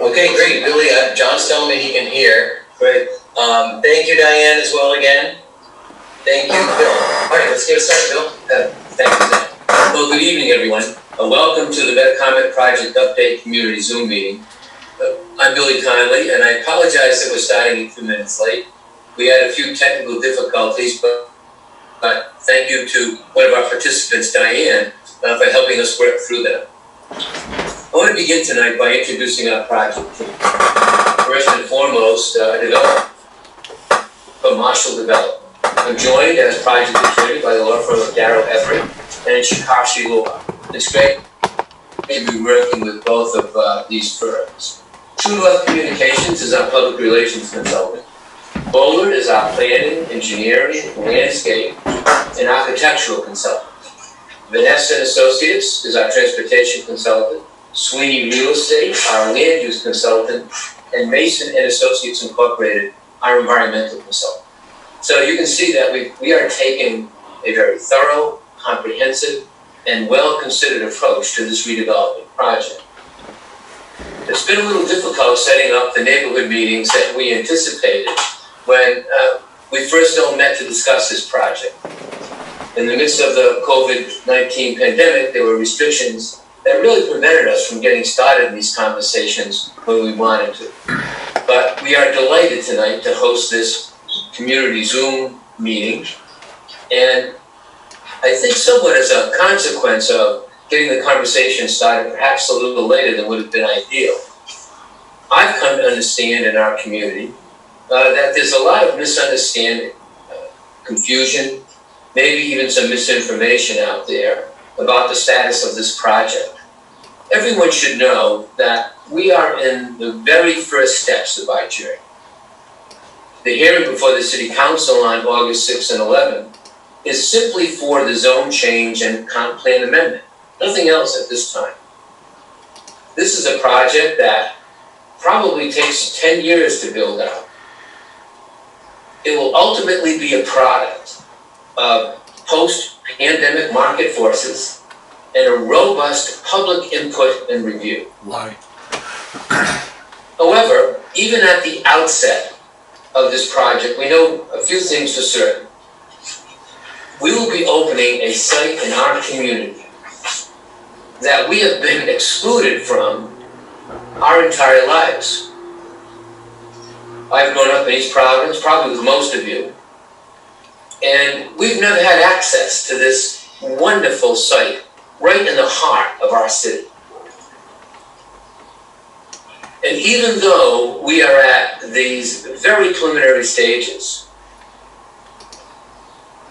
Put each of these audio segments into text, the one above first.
Okay, great. Billy, John's telling me he can hear. Great. Thank you, Diane, as well again. Thank you, Bill. All right, let's get started, Bill. Thank you, Zach. Well, good evening, everyone. Welcome to the Metacomet Project Update Community Zoom meeting. I'm Billy Conley, and I apologize that we're starting a few minutes late. We had a few technical difficulties, but thank you to one of our participants, Diane, for helping us work through them. I want to begin tonight by introducing our project team. First and foremost, development from Marshall Development. I'm joined as project attorney by the law firm of Darrow Everett and Shikashi Law. It's great to be working with both of these firms. True North Communications is our public relations consultant. Bowler is our planning, engineering, landscape, and architectural consultant. Vanessa and Associates is our transportation consultant. Sweeney Real Estate, our land use consultant, and Mason and Associates Incorporated, our environmental consultant. So you can see that we are taking a very thorough, comprehensive, and well-considered approach to this redevelopment project. It's been a little difficult setting up the neighborhood meetings that we anticipated when we first all met to discuss this project. In the midst of the COVID-19 pandemic, there were restrictions that really prevented us from getting started in these conversations when we wanted to. But we are delighted tonight to host this community Zoom meeting. And I think somewhat as a consequence of getting the conversation started perhaps a little later than would have been ideal, I've come to understand in our community that there's a lot of misunderstanding, confusion, maybe even some misinformation out there about the status of this project. Everyone should know that we are in the very first steps of our journey. The hearing before the City Council on August 6th and 11th is simply for the zone change and comp plan amendment, nothing else at this time. This is a project that probably takes 10 years to build out. It will ultimately be a product of post-pandemic market forces and a robust public input and review. Why? However, even at the outset of this project, we know a few things for certain. We will be opening a site in our community that we have been excluded from our entire lives. I've grown up in East Providence, probably with most of you, and we've never had access to this wonderful site right in the heart of our city. And even though we are at these very preliminary stages,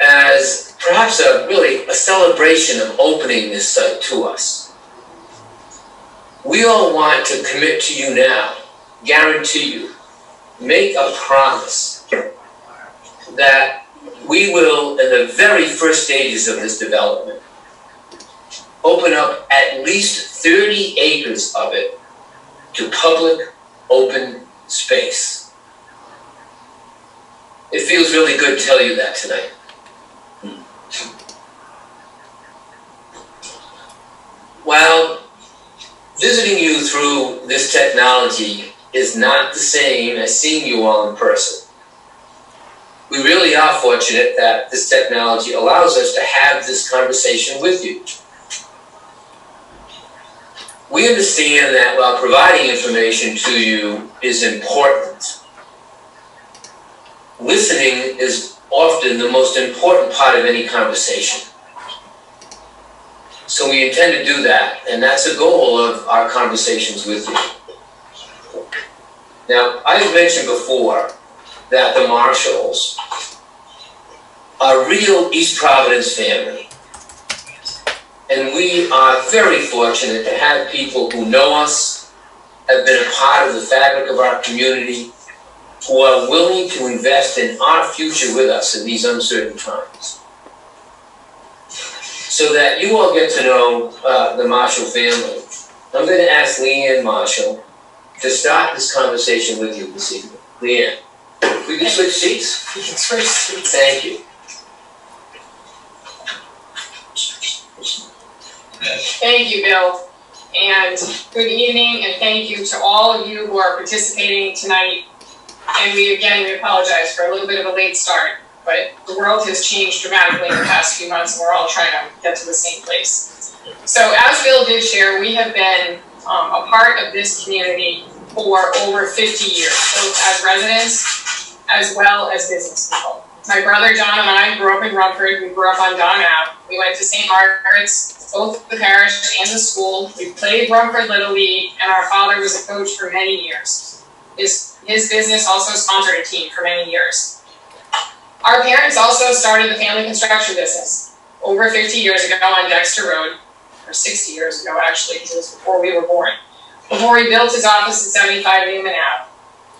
as perhaps really a celebration of opening this site to us, we all want to commit to you now, guarantee you, make a promise that we will, in the very first stages of this development, open up at least 30 acres of it to public open space. It feels really good to tell you that tonight. While visiting you through this technology is not the same as seeing you all in person, we really are fortunate that this technology allows us to have this conversation with you. We understand that while providing information to you is important, listening is often the most important part of any conversation. So we intend to do that, and that's a goal of our conversations with you. Now, I've mentioned before that the Marshalls are real East Providence family. And we are very fortunate to have people who know us, have been a part of the fabric of our community, who are willing to invest in our future with us in these uncertain times. So that you all get to know the Marshall family, I'm going to ask Leanne Marshall to start this conversation with you this evening. Leanne, we can switch seats? We can switch seats. Thank you. Thank you, Bill. And good evening, and thank you to all of you who are participating tonight. And we apologize for a little bit of a late start, but the world has changed dramatically in the past few months, and we're all trying to get to the same place. So as Bill did share, we have been a part of this community for over 50 years, both as residents as well as business people. My brother John and I grew up in Rumford. We grew up on Don Ave. We went to St. Margaret's, both the parish and the school. We played Rumford Little League, and our father was a coach for many years. His business also sponsored a team for many years. Our parents also started the family construction business over 50 years ago on Dexter Road, or 60 years ago actually, because it was before we were born. Before he built his office at 75 Newman Ave.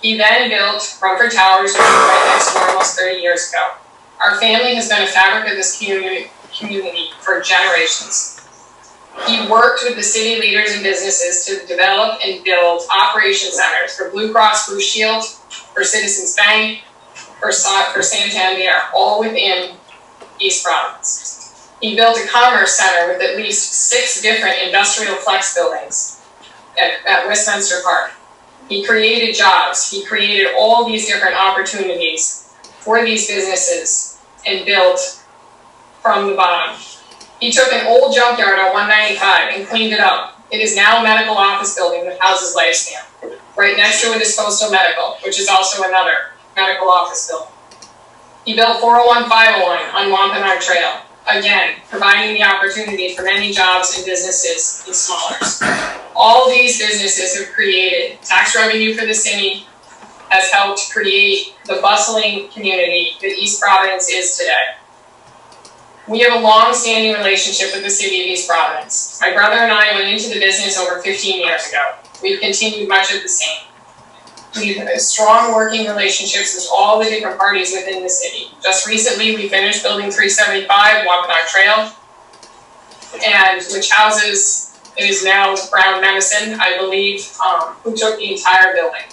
He then built Rumford Towers, which was right next door almost 30 years ago. Our family has been a fabric of this community for generations. He worked with the city leaders and businesses to develop and build operation centers for Blue Cross Blue Shield, for Citizens Bank, for Santander, all within East Providence. He built a commerce center with at least 6 different industrial flex buildings at Westminster Park. He created jobs. He created all these different opportunities for these businesses and built from the bottom. He took an old junkyard on 195 and cleaned it up. It is now a medical office building that houses Lifespan. Right next to it is Coastal Medical, which is also another medical office building. He built 401 501 on Wampanoag Trail. Again, providing the opportunity for many jobs and businesses in Smallers. All these businesses have created tax revenue for the city, has helped create the bustling community that East Providence is today. We have a long-standing relationship with the city of East Providence. My brother and I went into the business over 15 years ago. We've continued much of the same. We've had strong working relationships with all the different parties within the city. Just recently, we finished building 375 Wampanoag Trail, and which houses, it is now Brown Medicine, I believe, who took the entire building.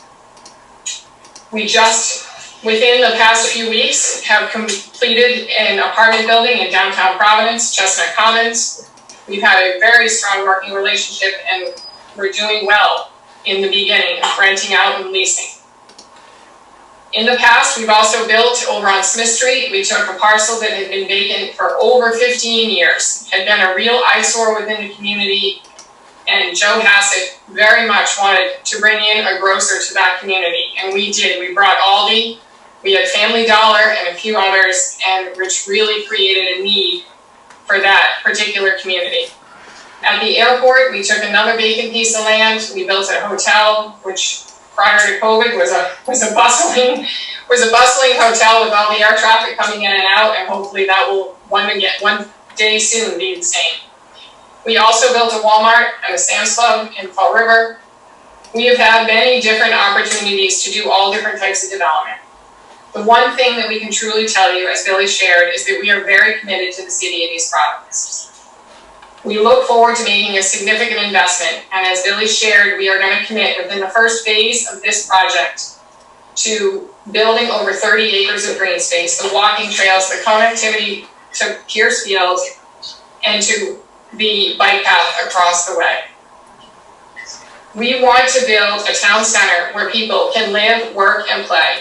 We just, within the past few weeks, have completed an apartment building in downtown Providence, Chestnut Commons. We've had a very strong working relationship, and we're doing well in the beginning of renting out and leasing. In the past, we've also built over on Smith Street. We took a parcel that had been vacant for over 15 years, had been a real eyesore within the community, and Joe Hassett very much wanted to bring in a grocer to that community, and we did. We brought Aldi, we had Family Dollar and a few others, and which really created a need for that particular community. At the airport, we took another vacant piece of land. We built a hotel, which prior to COVID was a bustling hotel with all the air traffic coming in and out, and hopefully that will one day soon be the same. We also built a Walmart and a Sam's Club in Fall River. We have had many different opportunities to do all different types of development. The one thing that we can truly tell you, as Billy shared, is that we are very committed to the city of East Providence. We look forward to making a significant investment, and as Billy shared, we are going to commit within the first phase of this project to building over 30 acres of green space, the walking trails, the connectivity to Pierce Field, and to the bike path across the way. We want to build a town center where people can live, work, and play.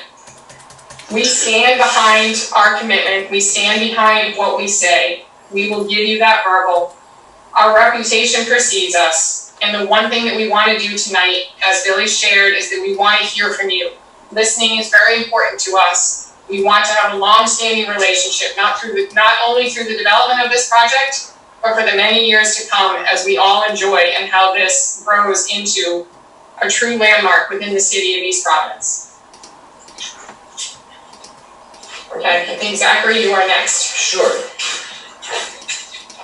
We stand behind our commitment. We stand behind what we say. We will give you that verbal. Our reputation precedes us, and the one thing that we want to do tonight, as Billy shared, is that we want to hear from you. Listening is very important to us. We want to have a long-standing relationship, not only through the development of this project, but for the many years to come as we all enjoy and how this grows into a true landmark within the city of East Providence. Okay, I think Zachary, you are next. Sure.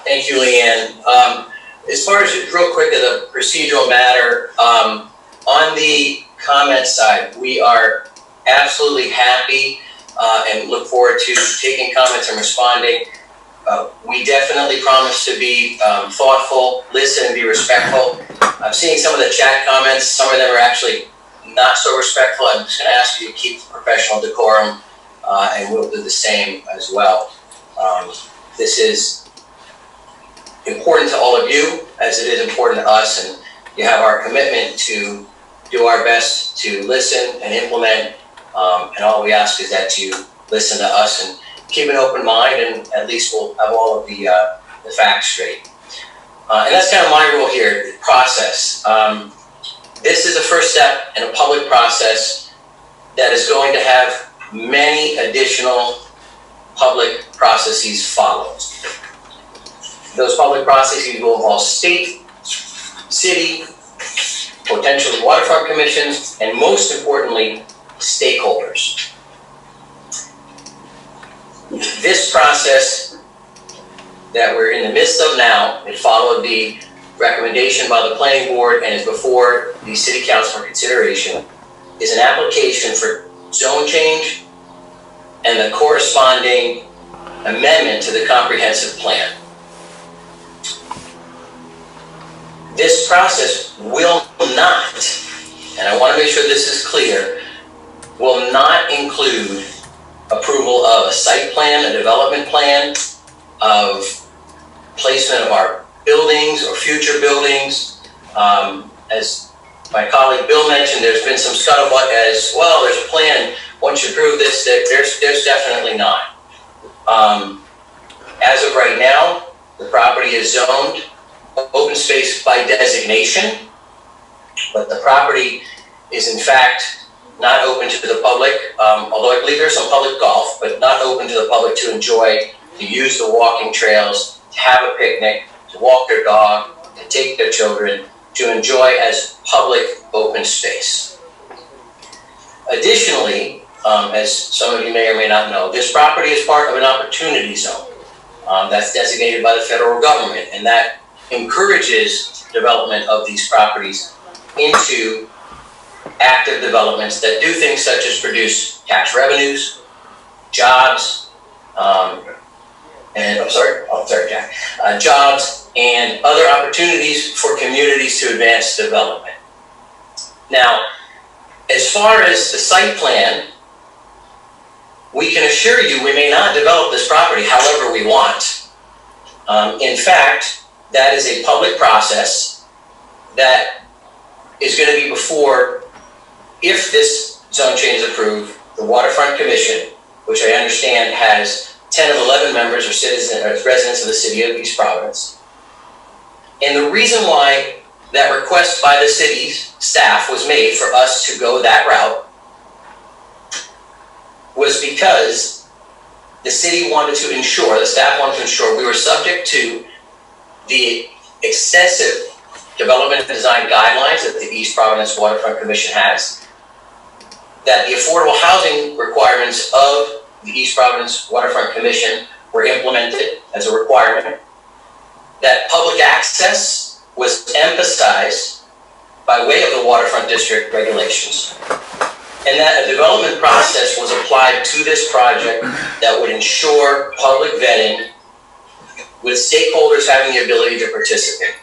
Thank you, Leanne. As far as real quick as a procedural matter, on the comment side, we are absolutely happy and look forward to taking comments and responding. We definitely promise to be thoughtful, listen, and be respectful. I'm seeing some of the chat comments. Some of them are actually not so respectful. I'm just going to ask you to keep professional decorum, and we'll do the same as well. This is important to all of you, as it is important to us, and you have our commitment to do our best to listen and implement, and all we ask is that you listen to us and keep an open mind, and at least we'll have all of the facts straight. And that's kind of my role here, the process. This is a first step in a public process that is going to have many additional public processes follow. Those public processes will involve state, city, potentially waterfront commissions, and most importantly, stakeholders. This process that we're in the midst of now, it followed the recommendation by the planning board and is before the city council for consideration, is an application for zone change and the corresponding amendment to the comprehensive plan. This process will not, and I want to make sure this is clear, will not include approval of a site plan, a development plan, of placement of our buildings or future buildings. As my colleague Bill mentioned, there's been some scuttlebutt as well. There's a plan. Once you approve this, there's definitely not. As of right now, the property is zoned open space by designation, but the property is in fact not open to the public, although I believe there's some public golf, but not open to the public to enjoy, to use the walking trails, to have a picnic, to walk their dog, to take their children, to enjoy as public open space. Additionally, as some of you may or may not know, this property is part of an opportunity zone that's designated by the federal government, and that encourages development of these properties into active developments that do things such as produce tax revenues, jobs, jobs and other opportunities for communities to advance development. Now, as far as the site plan, we can assure you we may not develop this property however we want. In fact, that is a public process that is going to be before, if this zone change is approved, the Waterfront Commission, which I understand has 10 of 11 members or citizens or residents of the city of East Providence. And the reason why that request by the city's staff was made for us to go that route was because the city wanted to ensure, the staff wanted to ensure we were subject to the extensive development and design guidelines that the East Providence Waterfront Commission has, that the affordable housing requirements of the East Providence Waterfront Commission were implemented as a requirement, that public access was emphasized by way of the Waterfront District regulations, and that a development process was applied to this project that would ensure public vetting with stakeholders having the ability to participate.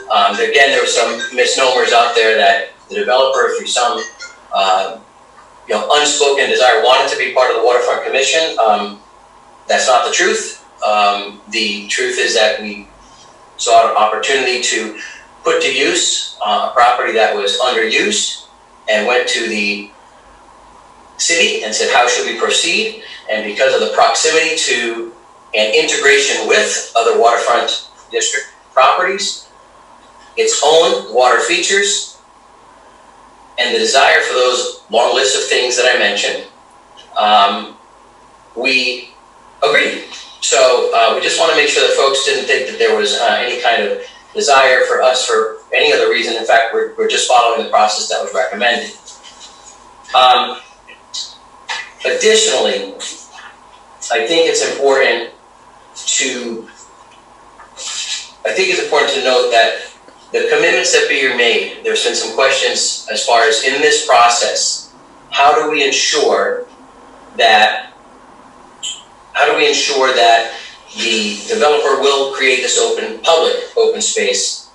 Again, there were some misnomers out there that the developer, through some unspoken desire, wanted to be part of the Waterfront Commission. That's not the truth. The truth is that we saw an opportunity to put to use a property that was underused, and went to the city and said, how should we proceed? And because of the proximity to and integration with other waterfront district properties, its own water features, and the desire for those long lists of things that I mentioned, we agreed. So we just want to make sure that folks didn't think that there was any kind of desire for us for any other reason. In fact, we're just following the process that was recommended. Additionally, I think it's important to note that the commitments that are made, there's been some questions as far as in this process, how do we ensure that the developer will create this public open space,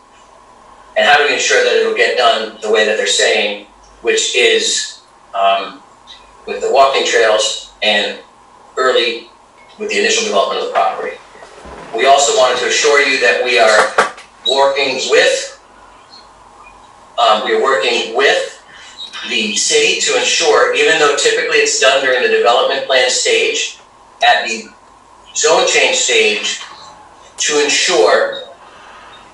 and how do we ensure that it'll get done the way that they're saying, which is with the walking trails and early with the initial development of the property. We also wanted to assure you that we are working with We are working with the city to ensure, even though typically it's done during the development plan stage, at the zone change stage, to ensure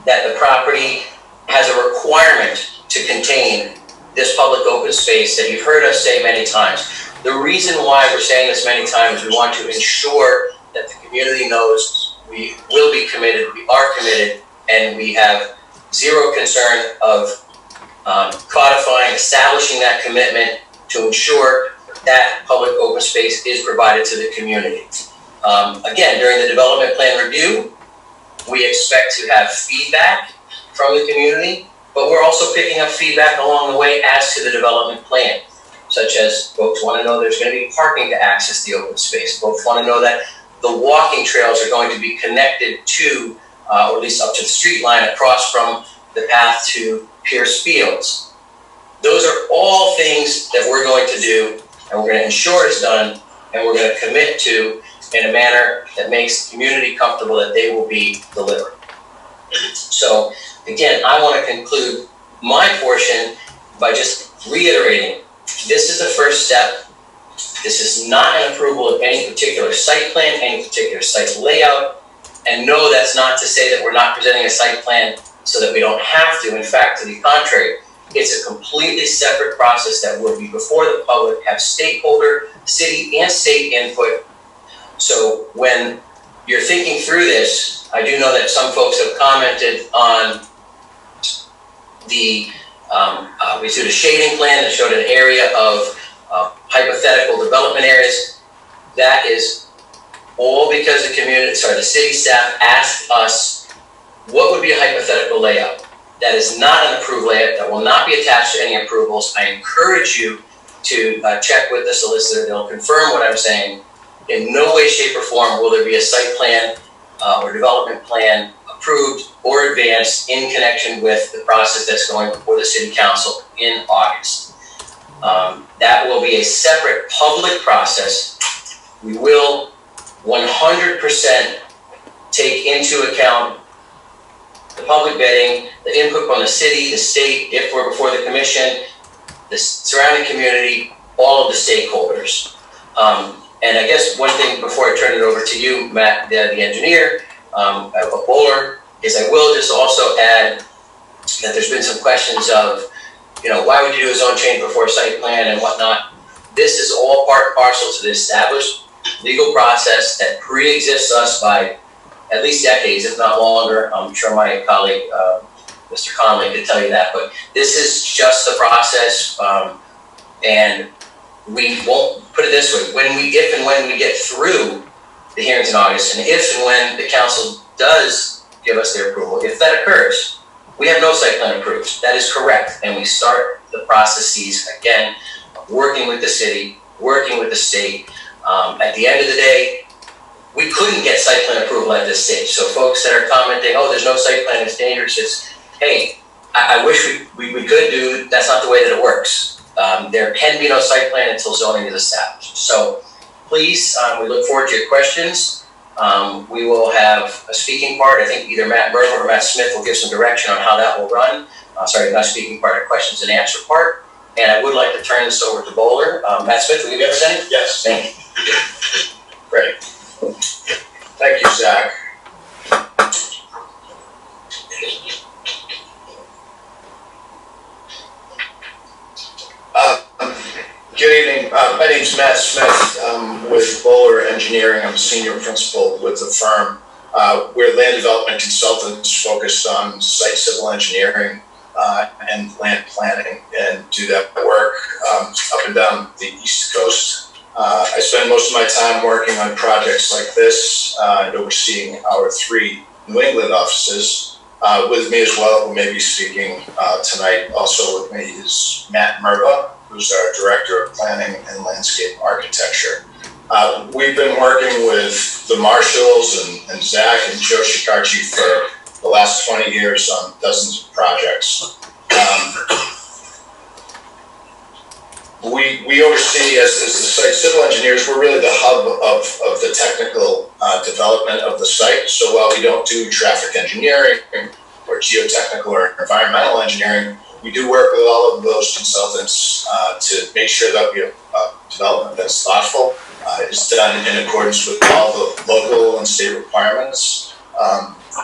that the property has a requirement to contain this public open space that you've heard us say many times. The reason why we're saying this many times, we want to ensure that the community knows we will be committed, we are committed, and we have zero concern of codifying, establishing that commitment to ensure that public open space is provided to the community. Again, during the development plan review, we expect to have feedback from the community, but we're also picking up feedback along the way as to the development plan, such as folks want to know there's going to be parking to access the open space. Folks want to know that the walking trails are going to be connected to, or at least up to the street line across from the path to Pierce Fields. Those are all things that we're going to do, and we're going to ensure it's done, and we're going to commit to in a manner that makes the community comfortable that they will be delivered. So again, I want to conclude my portion by just reiterating, this is the first step. This is not an approval of any particular site plan, any particular site layout, and no, that's not to say that we're not presenting a site plan so that we don't have to. In fact, to the contrary, it's a completely separate process that will be before the public, have stakeholder, city and state input. So when you're thinking through this, I do know that some folks have commented on the, we did a shading plan that showed an area of hypothetical development areas. That is all because the city staff asked us what would be a hypothetical layout. That is not an approved layout, that will not be attached to any approvals. I encourage you to check with the solicitor. They'll confirm what I'm saying. In no way, shape, or form will there be a site plan or development plan approved or advanced in connection with the process that's going before the city council in August. That will be a separate public process. We will 100% take into account the public bidding, the input from the city, the state, if we're before the commission, the surrounding community, all of the stakeholders. And I guess one thing before I turn it over to you, Matt, the engineer, of Bowler, is I will just also add that there's been some questions of, why would you do a zone change before a site plan and whatnot? This is all part and parcel to the established legal process that pre-exists us by at least decades, if not longer. I'm sure my colleague, Mr. Conley, could tell you that, but this is just the process, and we won't, put it this way, if and when we get through the hearings in August, and if and when the council does give us their approval, if that occurs, we have no site plan approved. That is correct, and we start the processes again, working with the city, working with the state. At the end of the day, we couldn't get site plan approval at this stage. So folks that are commenting, oh, there's no site plan, it's dangerous, it's, hey, I wish we could do, that's not the way that it works. There can be no site plan until zoning is established. So please, we look forward to your questions. We will have a speaking part. I think either Matt Murphy or Matt Smith will give some direction on how that will run. Not speaking part, a questions and answer part. And I would like to turn this over to Bowler. Matt Smith, will you be presenting? Yes. Thank you. Great. Thank you, Zach. Good evening. My name's Matt Smith. I'm with Bowler Engineering. I'm a senior principal with the firm. We're land development consultants focused on site civil engineering and land planning, and do that work up and down the East Coast. I spend most of my time working on projects like this and overseeing our 3 New England offices. With me as well, who may be speaking tonight, also with me is Matt Murba, who's our Director of Planning and Landscape Architecture. We've been working with the Marshalls and Zach and Joe Shikarchi for the last 20 years on dozens of projects. We oversee, as the site civil engineers, we're really the hub of the technical development of the site. So while we don't do traffic engineering or geotechnical or environmental engineering, we do work with all of those consultants to make sure that we have development that's thoughtful, is done in accordance with all the local and state requirements.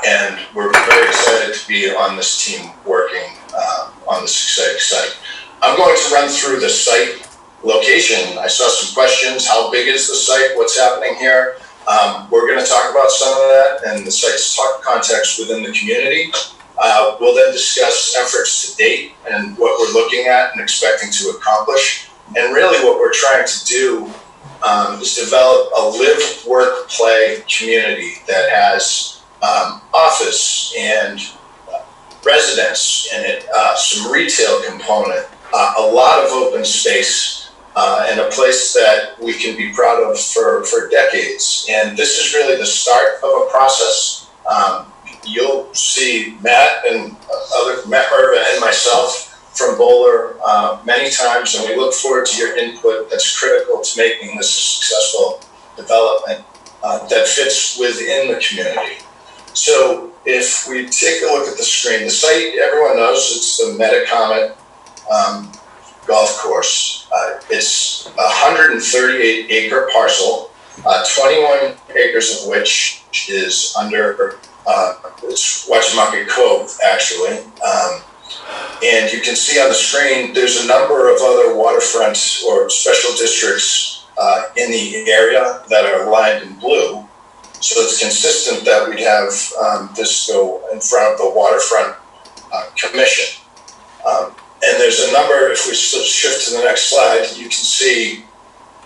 And we're very excited to be on this team working on this exciting site. I'm going to run through the site location. I saw some questions. How big is the site? What's happening here? We're going to talk about some of that and the site's context within the community. We'll then discuss efforts to date and what we're looking at and expecting to accomplish. And really what we're trying to do is develop a live, work, play community that has office and residence in it, some retail component, a lot of open space, and a place that we can be proud of for decades. And this is really the start of a process. You'll see Matt Merva and myself from Bowler many times, and we look forward to your input that's critical to making this a successful development that fits within the community. So if we take a look at the screen, the site, everyone knows it's the Metacomet golf course. It's a 138-acre parcel, 21 acres of which is under it's Waterfront Cove, actually. And you can see on the screen, there's a number of other waterfront or special districts in the area that are lined in blue. So it's consistent that we'd have this go in front of the Waterfront Commission. And there's a number, if we shift to the next slide, you can see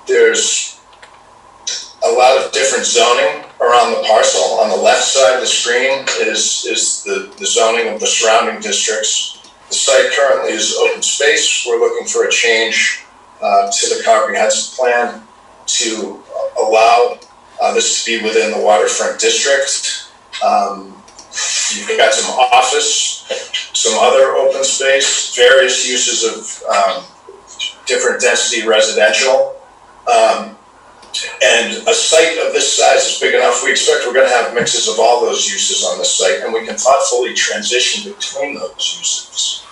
there's a lot of different zoning around the parcel. On the left side of the screen is the zoning of the surrounding districts. The site currently is open space. We're looking for a change to the comprehensive plan to allow this to be within the waterfront district. You've got some office, some other open space, various uses of different density residential. And a site of this size is big enough, we expect we're going to have mixes of all those uses on the site, and we can thoughtfully transition between those uses.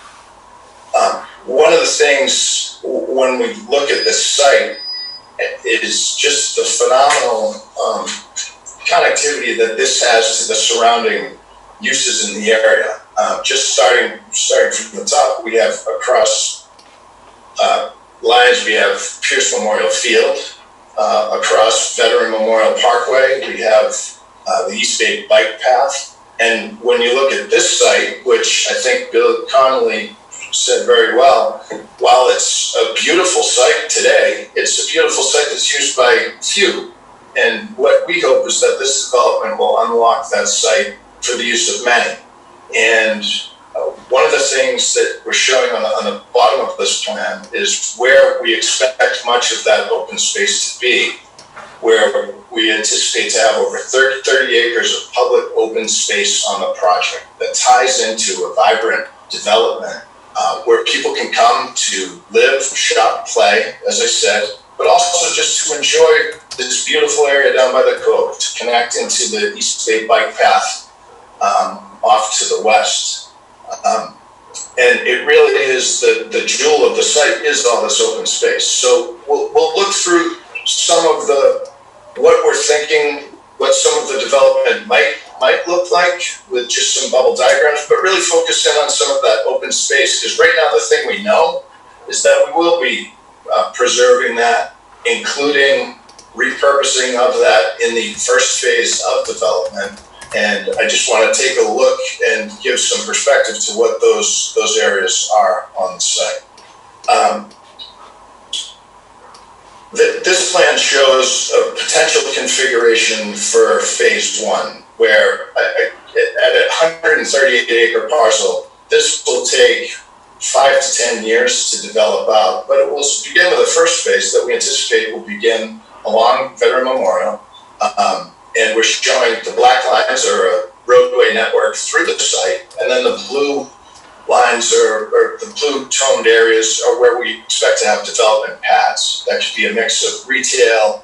One of the things when we look at this site is just the phenomenal connectivity that this has to the surrounding uses in the area. Just starting from the top, we have across lines, we have Pierce Memorial Field. Across Veteran Memorial Parkway, we have the East Bay Bike Path. And when you look at this site, which I think Billy Conley said very well, while it's a beautiful site today, it's a beautiful site that's used by few. And what we hope is that this development will unlock that site for the use of many. And one of the things that we're showing on the bottom of this plan is where we expect much of that open space to be, where we anticipate to have over 30 acres of public open space on the project that ties into a vibrant development where people can come to live, shop, play, as I said, but also just to enjoy this beautiful area down by the cove, to connect into the East Bay Bike Path off to the west. And it really is the jewel of the site is all this open space. So we'll look through some of what we're thinking, what some of the development might look like with just some bubble diagrams, but really focus in on some of that open space, because right now the thing we know is that we will be preserving that, including repurposing of that in the first phase of development. And I just want to take a look and give some perspective to what those areas are on the site. This plan shows a potential configuration for phase one, where at a 138-acre parcel, this will take 5 to 10 years to develop out, but it will begin with the first phase that we anticipate will begin along Veteran Memorial. And we're showing the black lines are a roadway network through the site, and then the blue lines or the blue toned areas are where we expect to have development paths. That could be a mix of retail,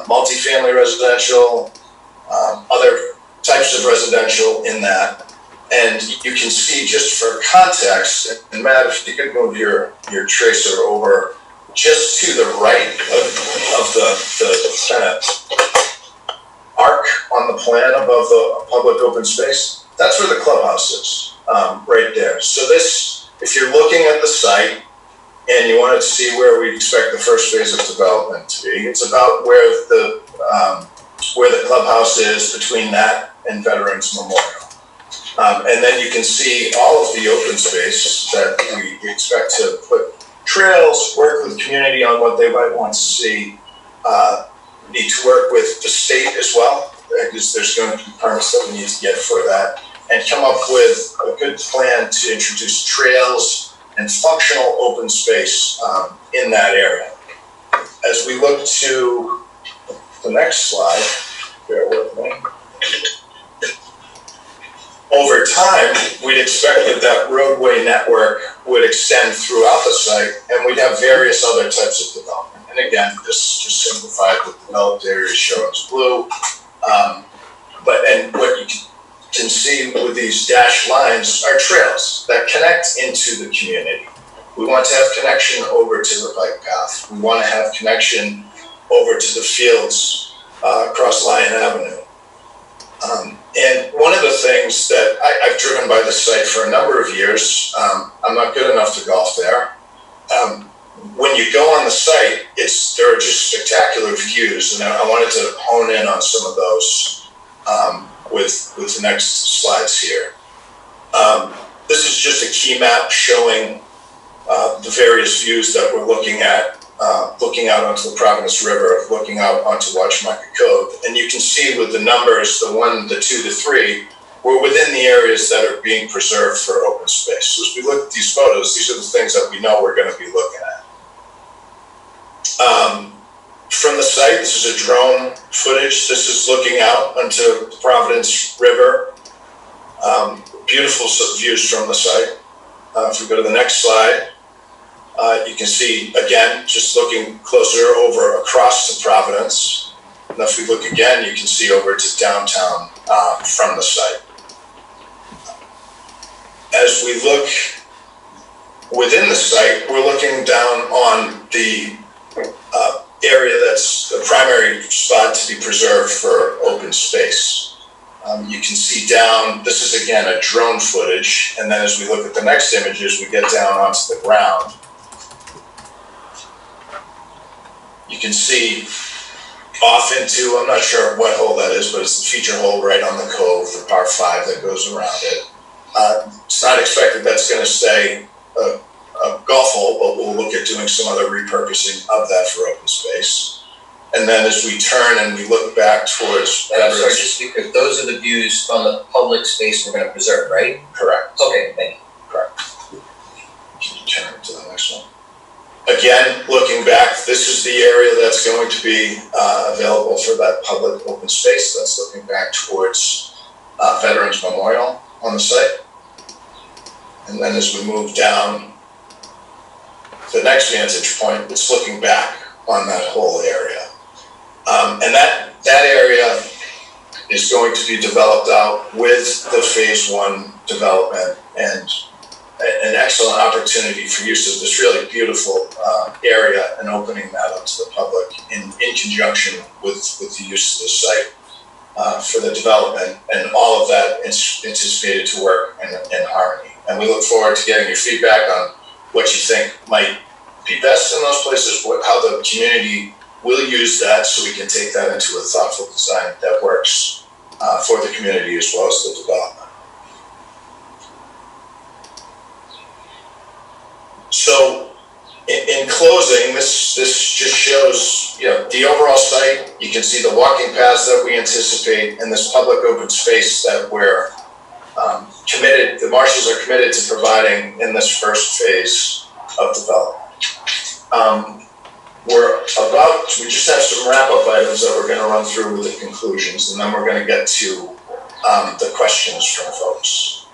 multifamily residential, other types of residential in that. And you can see, just for context, and Matt, if you could move your tracer over just to the right of the kind of arc on the plan above the public open space, that's where the clubhouse is, right there. So this, if you're looking at the site and you wanted to see where we expect the first phase of development to be, it's about where the clubhouse is, between that and Veterans Memorial. And then you can see all of the open space that we expect to put trails, work with the community on what they might want to see. Need to work with the state as well, because there's going to be permits that we need to get for that, and come up with a good plan to introduce trails and functional open space in that area. As we look to the next slide, bear with me. Over time, we'd expect that roadway network would extend throughout the site, and we'd have various other types of development. And again, this just simplified with developed areas shown as blue. And what you can see with these dashed lines are trails that connect into the community. We want to have connection over to the bike path. We want to have connection over to the fields across Lyon Avenue. And one of the things that I've driven by the site for a number of years, I'm not good enough to golf there. When you go on the site, there are just spectacular views, and I wanted to hone in on some of those with the next slides here. This is just a key map showing the various views that we're looking at. Looking out onto the Providence River, looking out onto Watchmaker Cove. And you can see with the numbers, the 1, the 2, the 3, we're within the areas that are being preserved for open space. So as we look at these photos, these are the things that we know we're going to be looking at. From the site, this is a drone footage. This is looking out onto the Providence River. Beautiful views from the site. If we go to the next slide, you can see, again, just looking closer over across the Providence. And if we look again, you can see over to downtown from the site. As we look within the site, we're looking down on the area that's the primary spot to be preserved for open space. You can see down, this is again a drone footage, and then as we look at the next images, we get down onto the ground. You can see off into, I'm not sure what hole that is, but it's the feature hole right on the cove, the par 5 that goes around it. It's not expected that's going to stay a golf hole, but we'll look at doing some other repurposing of that for open space. And then as we turn and we look back towards... Sorry, just because those are the views from the public space we're going to preserve, right? Correct. Okay, thank you. Correct. Can you turn to the next one? Again, looking back, this is the area that's going to be available for that public open space. That's looking back towards Veterans Memorial on the site. And then as we move down the next vantage point, it's looking back on that whole area. And that area is going to be developed out with the phase 1 development, and an excellent opportunity for use of this really beautiful area and opening that up to the public in conjunction with the use of the site for the development, and all of that is anticipated to work in harmony. And we look forward to getting your feedback on what you think might be best in those places, how the community will use that, so we can take that into a thoughtful design that works for the community as well as the development. So in closing, this just shows, the overall site. You can see the walking paths that we anticipate, and this public open space that we're committed, the marshals are committed to providing in this first phase of development. We just have some wrap-up items that we're going to run through with the conclusions, and then we're going to get to the questions from folks.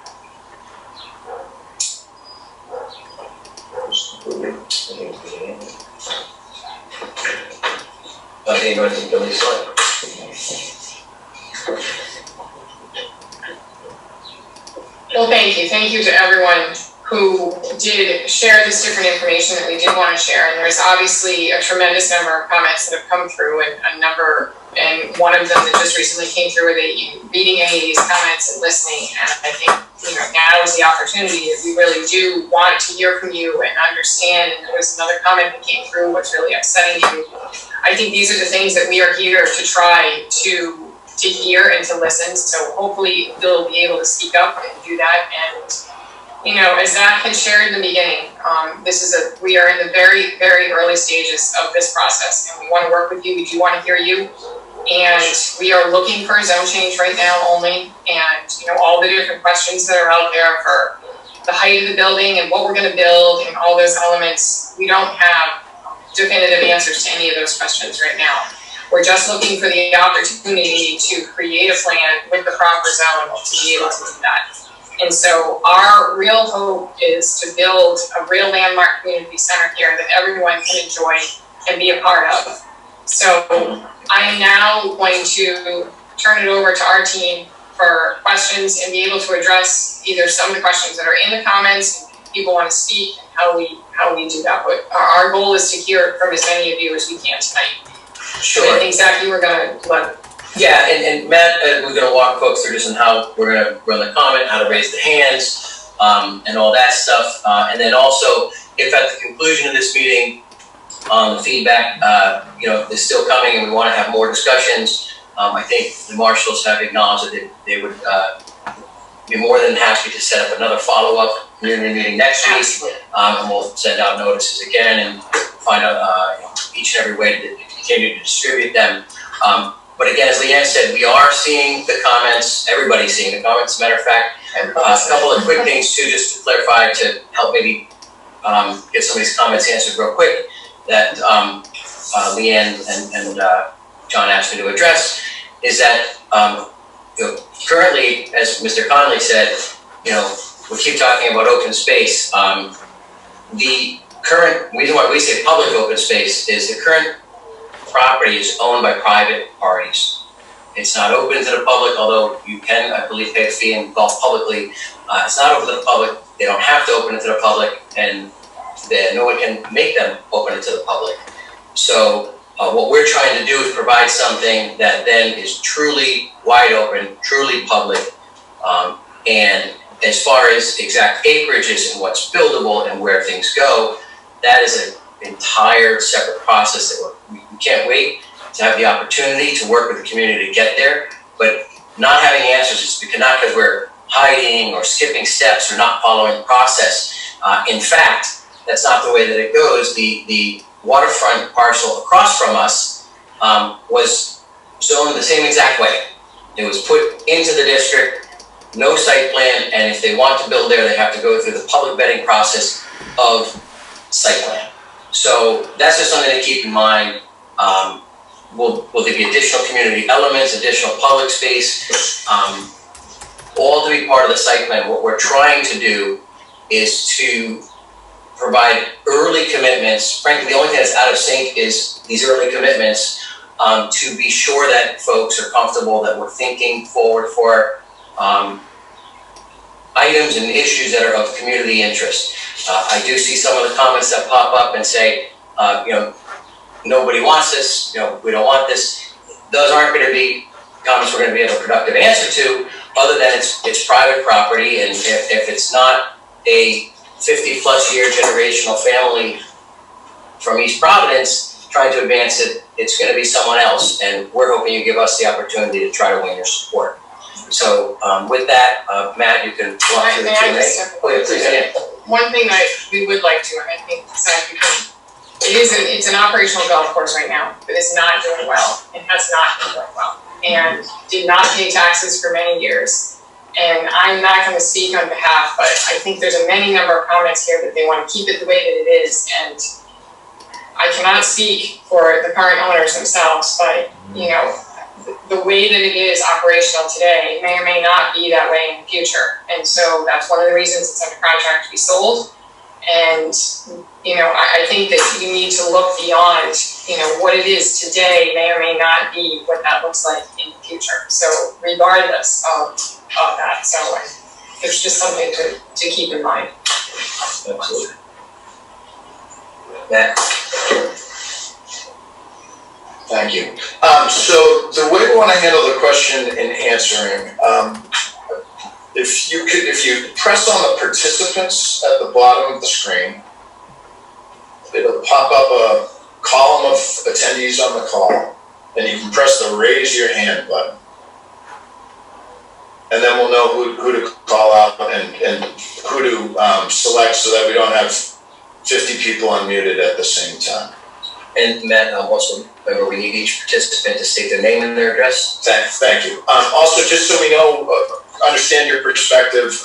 Okay, you want to take Billy's slide? Thank you to everyone who did share this different information that we did want to share. And there's obviously a tremendous number of comments that have come through, and one of them that just recently came through, reading any of these comments and listening. And I think, now is the opportunity that we really do want to hear from you and understand. And there was another comment that came through, what's really upsetting you. I think these are the things that we are here to try to hear and to listen. So hopefully Bill will be able to speak up and do that. And as Zach had shared in the beginning, we are in the very, very early stages of this process, and we want to work with you. We do want to hear you, and we are looking for a zone change right now only. And all the different questions that are out there for the height of the building and what we're going to build and all those elements, we don't have definitive answers to any of those questions right now. We're just looking for the opportunity to create a plan with the proper zone to be able to do that. And so our real hope is to build a real landmark community center here that everyone can enjoy and be a part of. So I am now going to turn it over to our team for questions and be able to address either some of the questions that are in the comments, and people want to speak, and how we do that. But our goal is to hear from as many of you as we can tonight. Sure. So I think, Zach, you were going to let. Yeah, and Matt, we're going to walk folks through just on how we're going to run the comment, how to raise the hands, and all that stuff. And then also, if at the conclusion of this meeting, the feedback, is still coming and we want to have more discussions, I think the marshals have acknowledged that they would be more than happy to set up another follow-up community meeting next week. And we'll send out notices again and find out each and every way to continue to distribute them. But again, as Leanne said, we are seeing the comments. Everybody's seeing the comments, as a matter of fact. A couple of quick things too, just to clarify, to help maybe get some of these comments answered real quick, that Leanne and John asked me to address, is that currently, as Mr. Conley said, we keep talking about open space. The current reason why we say public open space is the current property is owned by private parties. It's not open to the public, although you can, I believe, pay a fee and golf publicly. It's not open to the public. They don't have to open it to the public, and no one can make them open it to the public. So what we're trying to do is provide something that then is truly wide open, truly public, and as far as exact acreages and what's buildable and where things go, that is an entire separate process that we can't wait to have the opportunity to work with the community to get there. But not having answers is not because we're hiding or skipping steps or not following the process. In fact, that's not the way that it goes. The waterfront parcel across from us was zoned the same exact way. It was put into the district, no site plan, and if they want to build there, they have to go through the public vetting process of site plan. So that's just something to keep in mind. Will there be additional community elements, additional public space, all to be part of the site plan? What we're trying to do is to provide early commitments. Frankly, the only thing that's out of sync is these early commitments to be sure that folks are comfortable that we're thinking forward for items and issues that are of community interest. I do see some of the comments that pop up and say, nobody wants this, we don't want this. Those aren't going to be comments we're going to be able to productive answer to, other than it's private property, and if it's not a 50-plus year generational family from East Providence trying to advance it, it's going to be someone else, and we're hoping you give us the opportunity to try to win your support. So with that, Matt, you can walk through the Q&A. Oh, yeah, please, yeah. One thing we would like to, and I think Zach, it's an operational golf course right now, but it's not doing well. It has not been doing well, and did not pay taxes for many years. And I'm not going to speak on behalf, but I think there's a many number of comments here that they want to keep it the way that it is, and I cannot speak for the current owners themselves, but the way that it is operational today may or may not be that way in the future. And so that's one of the reasons it's under contract to be sold. And, I think that you need to look beyond, what it is today may or may not be what that looks like in the future. So regardless of that. So it's just something to keep in mind. Absolutely. Matt? Thank you. So the way we want to handle the question in answering, if you press on the participants at the bottom of the screen, it'll pop up a column of attendees on the call, and you can press the raise your hand button. And then we'll know who to call out and who to select so that we don't have 50 people unmuted at the same time. And Matt, also, remember, we need each participant to state their name and their address. Thank you. Also, just so we know, understand your perspective,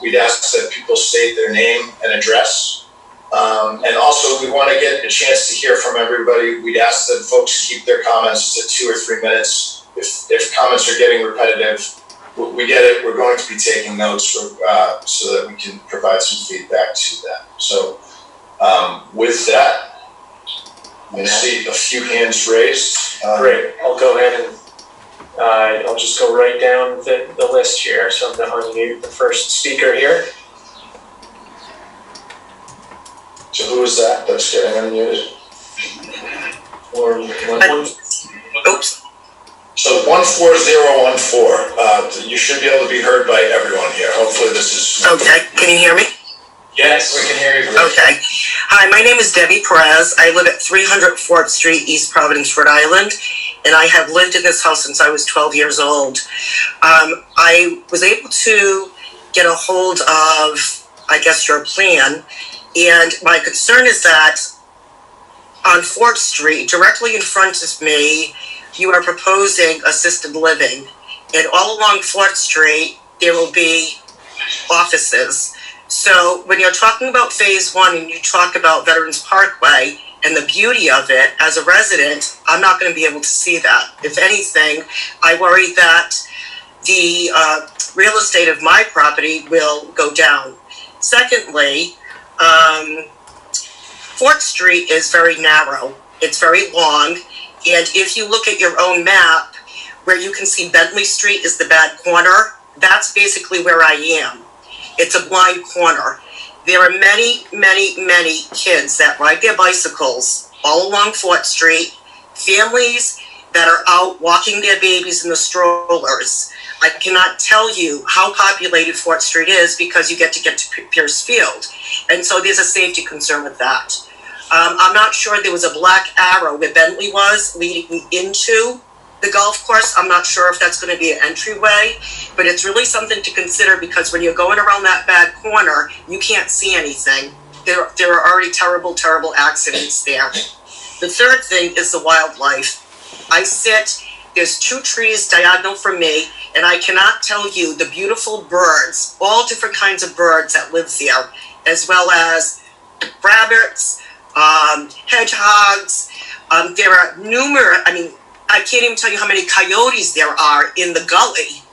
we'd ask that people state their name and address. And also, we want to get a chance to hear from everybody. We'd ask that folks keep their comments to 2 or 3 minutes. If comments are getting repetitive, we get it. We're going to be taking notes so that we can provide some feedback to that. So with that, I see a few hands raised. Great, I'll go ahead and I'll just go right down the list here. So I'm going to unmute the first speaker here. So who is that that's getting unmuted? Oops. So 14014, you should be able to be heard by everyone here. Hopefully this is... Okay, can you hear me? Yes, we can hear you. Okay. Hi, my name is Debbie Perez. I live at 300 4th Street, East Providence, Rhode Island, and I have lived in this house since I was 12 years old. I was able to get a hold of, I guess, your plan, and my concern is that on 4th Street, directly in front of me, you are proposing assisted living, and all along 4th Street, there will be offices. So when you're talking about phase 1 and you talk about Veterans Parkway and the beauty of it, as a resident, I'm not going to be able to see that. If anything, I worry that the real estate of my property will go down. Secondly, 4th Street is very narrow. It's very long. And if you look at your own map, where you can see Bentley Street is the bad corner, that's basically where I am. It's a blind corner. There are many, many, many kids that ride their bicycles all along 4th Street, families that are out walking their babies in the strollers. I cannot tell you how populated 4th Street is because you get to Pierce Field. And so there's a safety concern with that. I'm not sure there was a black arrow where Bentley was leading into the golf course. I'm not sure if that's going to be an entryway, but it's really something to consider because when you're going around that bad corner, you can't see anything. There are already terrible, terrible accidents there. The third thing is the wildlife. There's 2 trees diagonal from me, and I cannot tell you the beautiful birds, all different kinds of birds that live there, as well as rabbits, hedgehogs. There are numerous, I can't even tell you how many coyotes there are in the gully.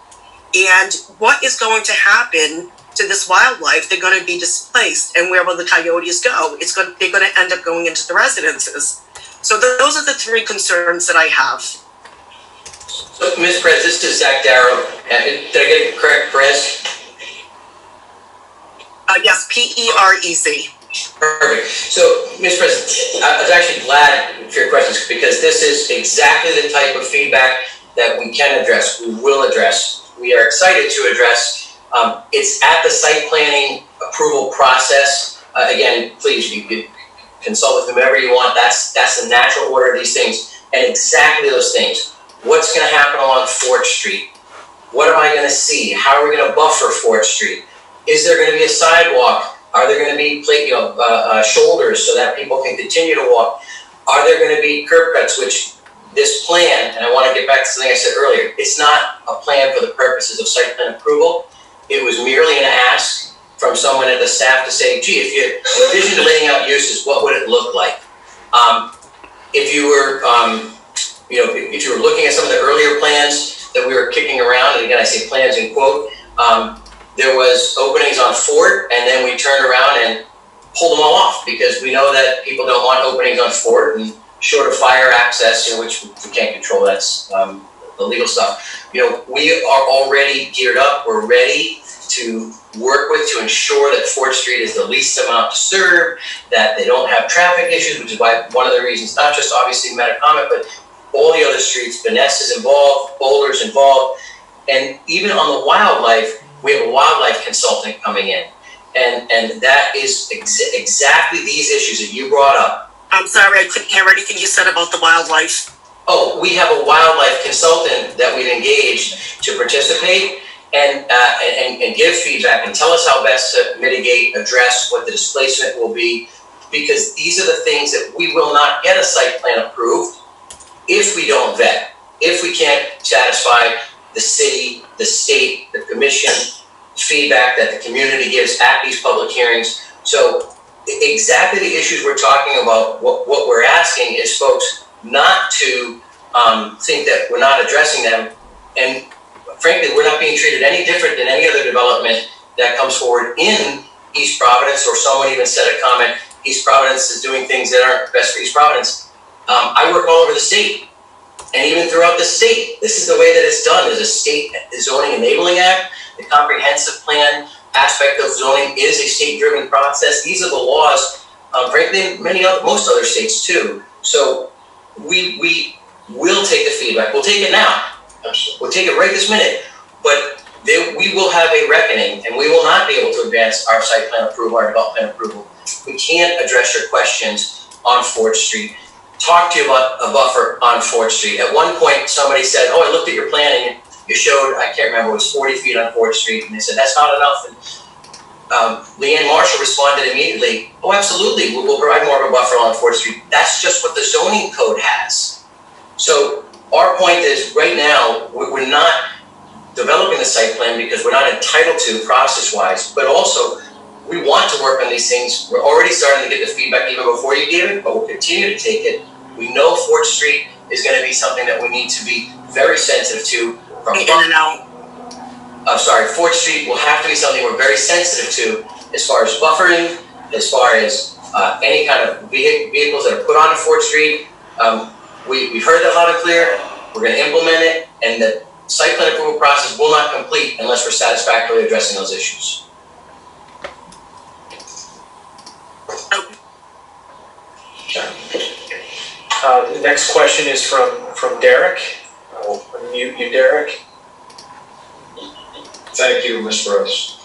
And what is going to happen to this wildlife? They're going to be displaced. And where will the coyotes go? They're going to end up going into the residences. So those are the 3 concerns that I have. So, Ms. Perez, this is Zach Darrow. Did I get it correct, Perez? Yes, P-E-R-E-Z. Perfect. So, Ms. President, I was actually glad for your questions because this is exactly the type of feedback that we can address, we will address, we are excited to address. It's at the site planning approval process. Again, please, you could consult with whomever you want. That's the natural order of these things. And exactly those things. What's going to happen along 4th Street? What am I going to see? How are we going to buffer 4th Street? Is there going to be a sidewalk? Are there going to be shoulders so that people can continue to walk? Are there going to be curb cuts, which this plan, and I want to get back to something I said earlier, it's not a plan for the purposes of site plan approval. It was merely an ask from someone at the staff to say, gee, if you envision laying out uses, what would it look like? If you were looking at some of the earlier plans that we were kicking around, and again, I say plans in quote, there was openings on Fort, and then we turned around and pulled them all off because we know that people don't want openings on Fort and short of fire access, which we can't control. That's the legal stuff. We are already geared up. We're ready to work with to ensure that 4th Street is the least amount disturbed, that they don't have traffic issues, which is why one of the reasons, not just obviously Metacomet, but all the other streets, Vanessa is involved, Boulder's involved, and even on the wildlife, we have a wildlife consultant coming in. And that is exactly these issues that you brought up. I'm sorry, I couldn't hear anything you said about the wildlife. Oh, we have a wildlife consultant that we've engaged to participate and give feedback and tell us how best to mitigate, address what the displacement will be, because these are the things that we will not get a site plan approved if we don't vet, if we can't satisfy the city, the state, the commission, feedback that the community gives at these public hearings. So exactly the issues we're talking about, what we're asking is folks not to think that we're not addressing them. And frankly, we're not being treated any different than any other development that comes forward in East Providence, or someone even said a comment, East Providence is doing things that aren't best for East Providence. I work all over the state, and even throughout the state, this is the way that it's done. There's a state zoning enabling act. The comprehensive plan aspect of zoning is a state-driven process. These are the laws, frankly, most other states too. So we will take the feedback. We'll take it now. We'll take it right this minute. But we will have a reckoning, and we will not be able to advance our site plan approval, our development approval. We can't address your questions on 4th Street. Talk to you about a buffer on 4th Street. At one point, somebody said, "Oh, I looked at your plan and you showed, I can't remember, it was 40 feet on 4th Street." And they said, "That's not enough." And Leanne Marshall responded immediately, "Oh, absolutely, we'll provide more of a buffer on 4th Street. That's just what the zoning code has." So our point is, right now, we're not developing the site plan because we're not entitled to process-wise, but also we want to work on these things. We're already starting to get the feedback even before you gave it, but we'll continue to take it. We know 4th Street is going to be something that we need to be very sensitive to. In and out. 4th Street will have to be something we're very sensitive to as far as buffering, as far as any kind of vehicles that are put onto 4th Street. We've heard that loud and clear. We're going to implement it, and the site plan approval process will not complete unless we're satisfactorily addressing those issues. The next question is from Derek. I will unmute you, Derek. Thank you, Ms. Rose.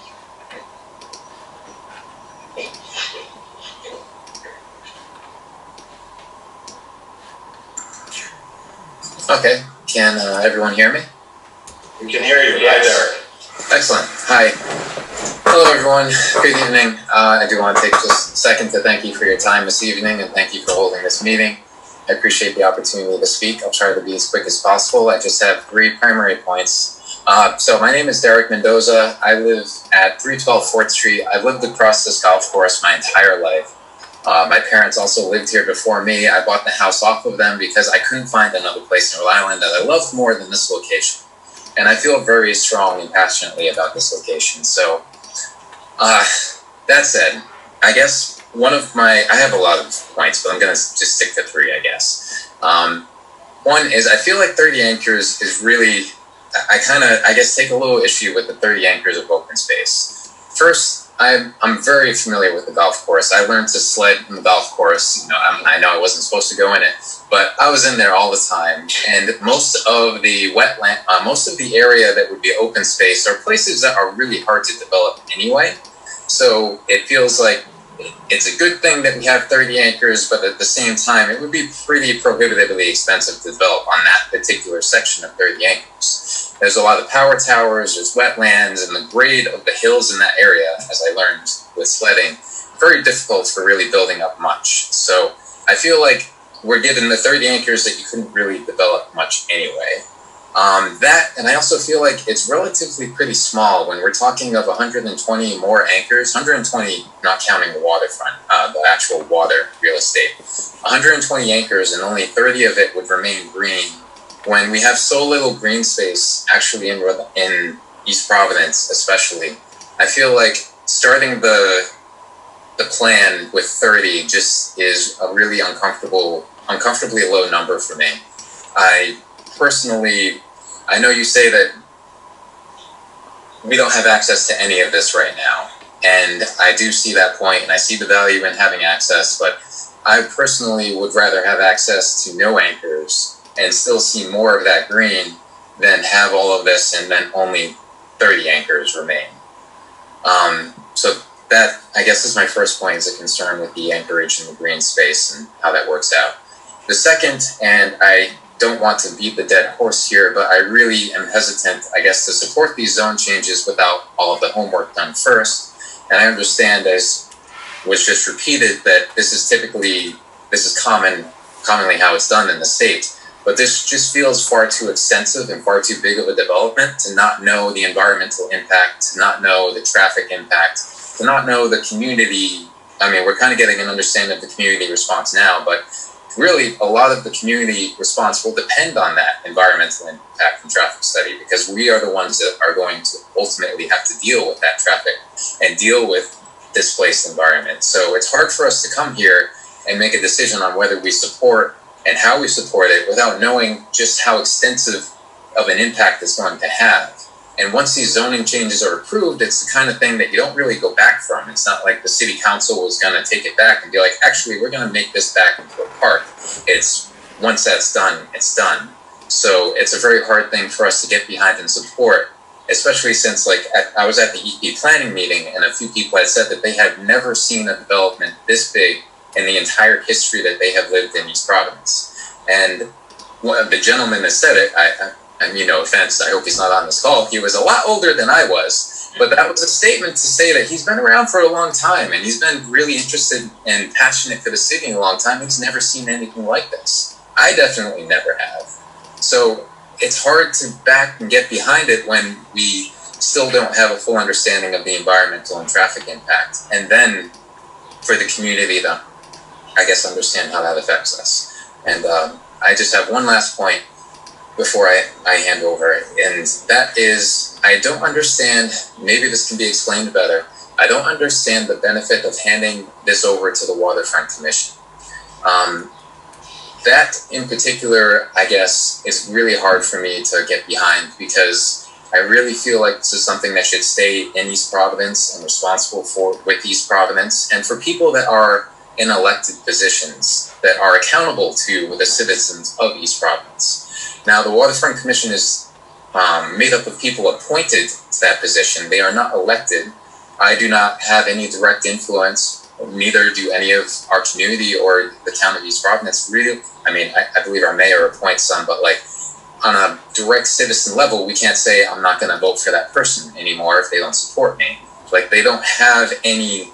Okay, can everyone hear me? We can hear you. Yes. Hi, Derek. Excellent. Hi. Hello, everyone. Good evening. I do want to take just a second to thank you for your time this evening, and thank you for holding this meeting. I appreciate the opportunity to speak. I'll try to be as quick as possible. I just have 3 primary points. So my name is Derek Mendoza. I live at 312 4th Street. I've lived across this golf course my entire life. My parents also lived here before me. I bought the house off of them because I couldn't find another place in Rhode Island that I loved more than this location. And I feel very strong and passionately about this location. So that said, I guess I have a lot of points, but I'm going to just stick to 3, I guess. One is I feel like 30 acres is really, I guess, take a little issue with the 30 acres of open space. First, I'm very familiar with the golf course. I learned to sled in the golf course. I know I wasn't supposed to go in it, but I was in there all the time. And most of the wetland, most of the area that would be open space are places that are really hard to develop anyway. So it feels like it's a good thing that we have 30 acres, but at the same time, it would be pretty prohibitively expensive to develop on that particular section of 30 acres. There's a lot of power towers, there's wetlands, and the grade of the hills in that area, as I learned with sledding, very difficult for really building up much. So I feel like we're given the 30 acres that you couldn't really develop much anyway. And I also feel like it's relatively pretty small when we're talking of 120 more acres, 120 not counting the waterfront, the actual water real estate, 120 acres and only 30 of it would remain green when we have so little green space actually in East Providence especially. I feel like starting the plan with 30 just is a really uncomfortably low number for me. I know you say that we don't have access to any of this right now. And I do see that point, and I see the value in having access, but I personally would rather have access to no anchors and still see more of that green than have all of this and then only 30 anchors remain. So that, I guess, is my first point, is a concern with the anchorage in the green space and how that works out. The second, and I don't want to beat the dead horse here, but I really am hesitant, I guess, to support these zone changes without all of the homework done first. And I understand, as was just repeated, that this is commonly how it's done in the state. But this just feels far too extensive and far too big of a development to not know the environmental impact, to not know the traffic impact, to not know the community. I mean, we're kind of getting an understanding of the community response now, but really a lot of the community response will depend on that environmental impact and traffic study, because we are the ones that are going to ultimately have to deal with that traffic and deal with displaced environment. So it's hard for us to come here and make a decision on whether we support and how we support it without knowing just how extensive of an impact it's going to have. And once these zoning changes are approved, it's the kind of thing that you don't really go back from. It's not like the city council is going to take it back and be like, actually, we're going to make this back into a park. It's, once that's done, it's done. So it's a very hard thing for us to get behind and support, especially since, like, I was at the EP planning meeting and a few people had said that they had never seen a development this big in the entire history that they have lived in East Providence. And one of the gentlemen that said it, I mean, no offense, I hope he's not on this call, he was a lot older than I was, but that was a statement to say that he's been around for a long time and he's been really interested and passionate for the city in a long time. He's never seen anything like this. I definitely never have. So it's hard to back and get behind it when we still don't have a full understanding of the environmental and traffic impact. And then for the community to, I guess, understand how that affects us. And I just have one last point before I hand over, and that is, I don't understand, maybe this can be explained better, I don't understand the benefit of handing this over to the Waterfront Commission. That in particular, I guess, is really hard for me to get behind, because I really feel like this is something that should stay in East Providence and responsible for with East Providence, and for people that are in elected positions that are accountable to the citizens of East Providence. Now, the Waterfront Commission is made up of people appointed to that position. They are not elected. I do not have any direct influence, neither do any of our community or the town of East Providence. Really, I mean, I believe our mayor appoints some, but like on a direct citizen level, we can't say I'm not going to vote for that person anymore if they don't support me. Like, they don't have any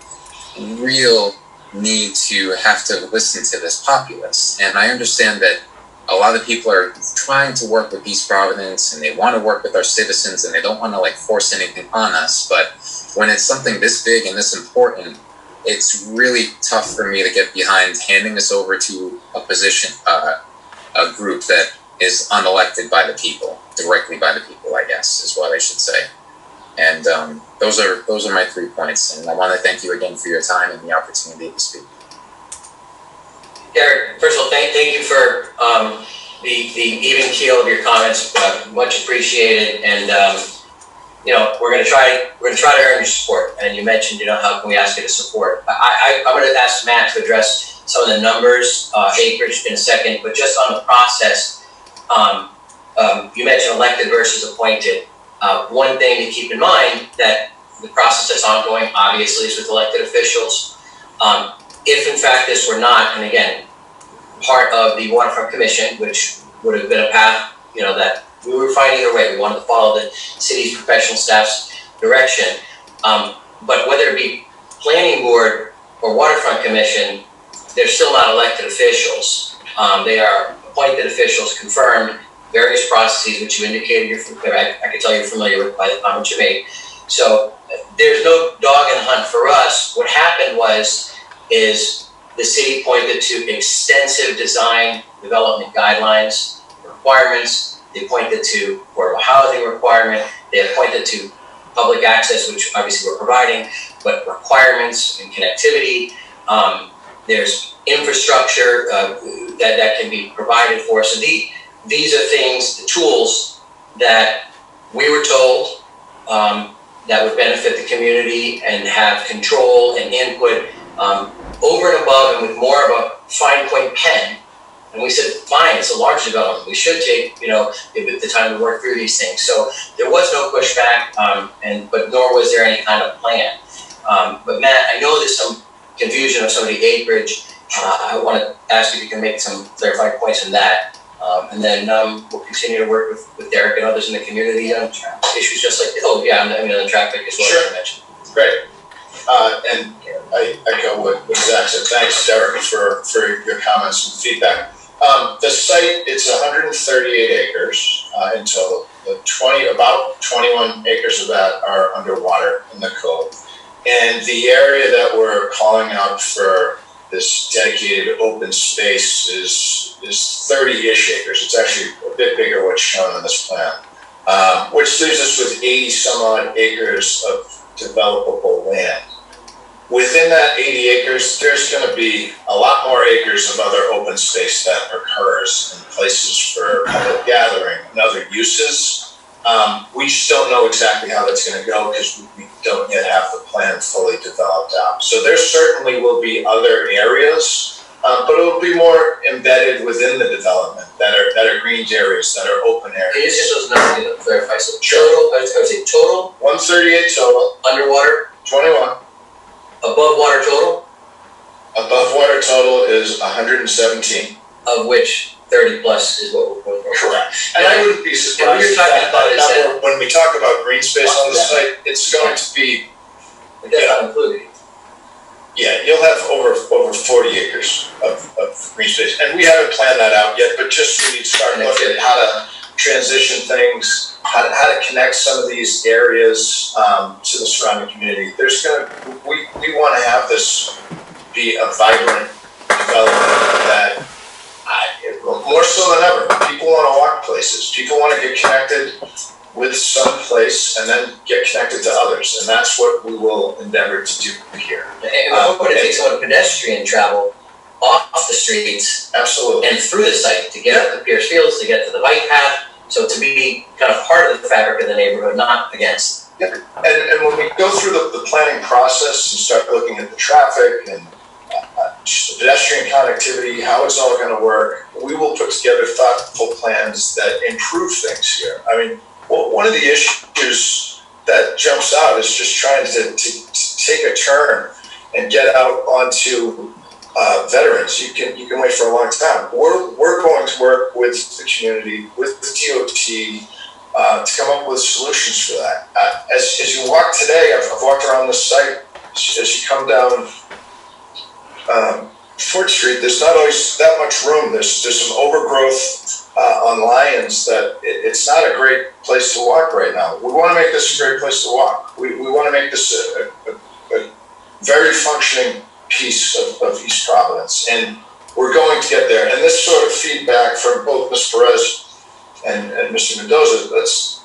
real need to have to listen to this populace. And I understand that a lot of people are trying to work with East Providence and they want to work with our citizens and they don't want to like force anything on us. But when it's something this big and this important, it's really tough for me to get behind handing this over to a position, a group that is unelected by the people, directly by the people, I guess is what I should say. And those are my 3 points. And I want to thank you again for your time and the opportunity to speak. Derek, first of all, thank you for the even keel of your comments. Much appreciated, and we're gonna try to earn your support. And you mentioned, how can we ask you to support? I'm gonna ask Matt to address some of the numbers, acreage in a second, but just on the process, you mentioned elected versus appointed. One thing to keep in mind that the process that's ongoing, obviously, is with elected officials. If in fact this were not, and again, part of the Waterfront Commission, which would have been a path, that we were fine either way. We wanted to follow the city's professional staff's direction. But whether it be planning board or Waterfront Commission, they're still not elected officials. They are appointed officials, confirmed, various processes, which you indicated I can tell you're familiar with by the comments you made. So there's no dog in the hunt for us. What happened is the city pointed to extensive design development guidelines, requirements. They pointed to affordable housing requirement. They pointed to public access, which obviously we're providing, but requirements and connectivity. There's infrastructure that can be provided for. So these are things, the tools that we were told that would benefit the community and have control and input, over and above and with more of a fine point pen. And we said, fine, it's a large development. We should take, the time to work through these things. So there was no pushback, but nor was there any kind of plan. But Matt, I know there's some confusion of some of the acreage. I want to ask if you can make some clarified points on that. And then we'll continue to work with Derek and others in the community on issues just like, on the traffic as well, as I mentioned. Great. And I echo what Zach said. Thanks, Derek, for your comments and feedback. The site, it's 138 acres in total. About 21 acres of that are underwater in the cove. And the area that we're calling out for this dedicated open space is 30-ish acres. It's actually a bit bigger what's shown on this plan, which leaves us with 80 some odd acres of developable land. Within that 80 acres, there's going to be a lot more acres of other open space that occurs and places for public gathering and other uses. We just don't know exactly how that's going to go because we don't yet have the plan fully developed out. So there certainly will be other areas, but it'll be more embedded within the development that are green areas, that are open areas. Can you just those numbers to clarify? So total, I would say total, 138 total, underwater, 21. above water total, Above water total is 117. of which 30 plus is what we're going for. Correct. And I wouldn't be surprised you're if talking that about number, when we talk about green space on the site, it's going to be, But that's not included. yeah, you'll have over 40 acres of green space. And we haven't planned that out yet, but just we need to start looking at how to transition things, how to connect some of these areas to the surrounding community. We want to have this be a vibrant development that, more so than ever, people want to walk places. People want to get connected with some place and then get connected to others. And that's what we will endeavor to do here. And we're hoping to take some of the pedestrian travel off the streets Absolutely. and through the site to get up to Pierce Fields, to get to the bike path. So to be kind of part of the fabric of the neighborhood, not against. And when we go through the planning process and start looking at the traffic and just the pedestrian connectivity, how it's all going to work, we will put together thoughtful plans that improve things here. I mean, one of the issues that jumps out is just trying to take a turn and get out onto veterans. You can wait for a long time. We're going to work with the community, with the DOT, to come up with solutions for that. As you walk today, I've walked around this site. As you come down Fort Street, there's not always that much room. There's some overgrowth on Lyons that it's not a great place to walk right now. We want to make this a great place to walk. We want to make this a very functioning piece of East Providence, and we're going to get there. And this sort of feedback from both Ms. Perez and Mr. Mendoza,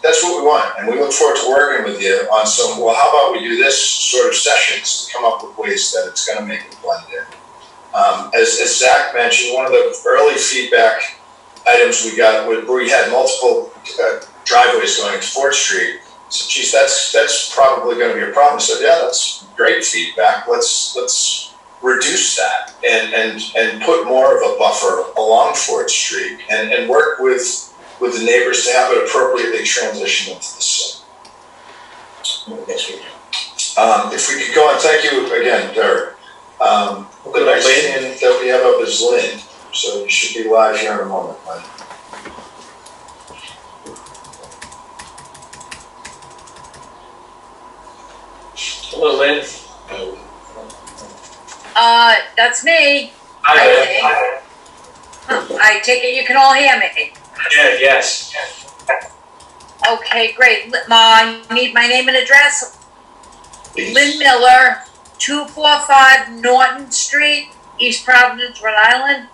that's what we want. And we look forward to working with you on some, well, how about we do this sort of sessions to come up with ways that it's going to make it blend in. As Zach mentioned, one of the early feedback items we got, we had multiple driveways going to 4th Street. So, geez, that's probably going to be a problem. So, yeah, that's great feedback. Let's reduce that and put more of a buffer along 4th Street and work with the neighbors to have it appropriately transition into the site. If we could go on, thank you again, Derek. The next thing that we have up is Lynn, so you should be live here in a moment, Lynn. Hello, Lynn. That's me. Hi. I take it you can all hear me. Yeah, yes. Okay, great. I need my name and address. Please. Lynn Miller, 245 Norton Street, East Providence, Rhode Island.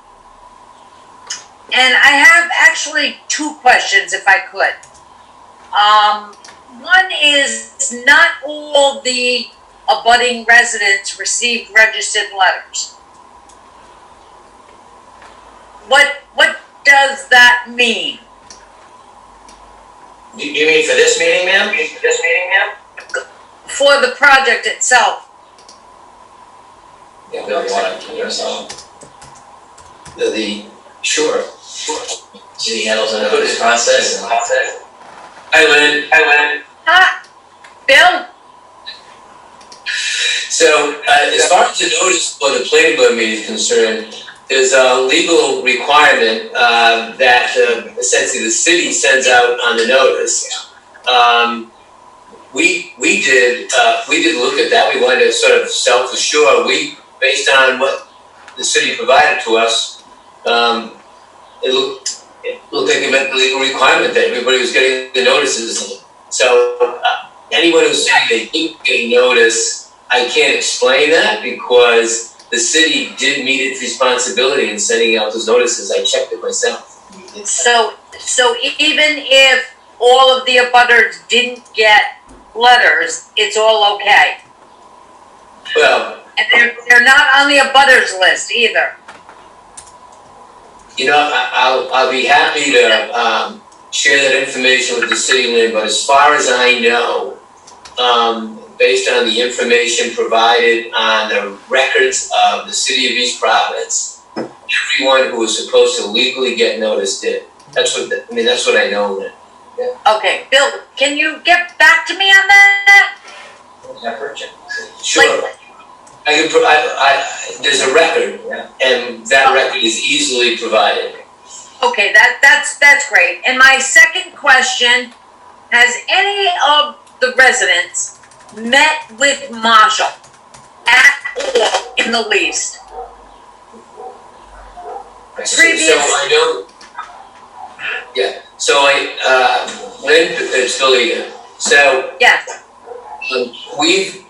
And I have actually 2 questions, if I could. One is, not all the abutting residents received registered letters. What does that mean? Do you mean for this meeting, ma'am? for the project itself. Yeah, Bill, you wanna address sure. City handles the notice process and Hi, Lynn. Ah, Bill? So, as far as the notice for the planning board meeting is concerned, there's a legal requirement, that, essentially the city sends out on the notice. We did look at that, we wanted to sort of self-assure, based on what the city provided to us, it looked like it met the legal requirement that everybody was getting the notices. So, anyone who's saying they didn't get a notice, I can't explain that because the city did meet its responsibility in sending out those notices. I checked it myself. So even if all of the abutters didn't get letters, it's all okay? Well, And they're not on the abutters list either? you know, I'll be happy to share that information with the city, Lynn, but as far as I know, based on the information provided on the records of the city of East Providence, everyone who was supposed to legally get notice did. That's what I know, Lynn. Okay, Bill, can you get back to me on that? Sure. I can there's a record, and that record is easily provided. Okay, that's great. And my second question, has any of the residents met with Marshall at all in the least? So I know. Yeah. So Lynn, it's Billy again. So Yes. we've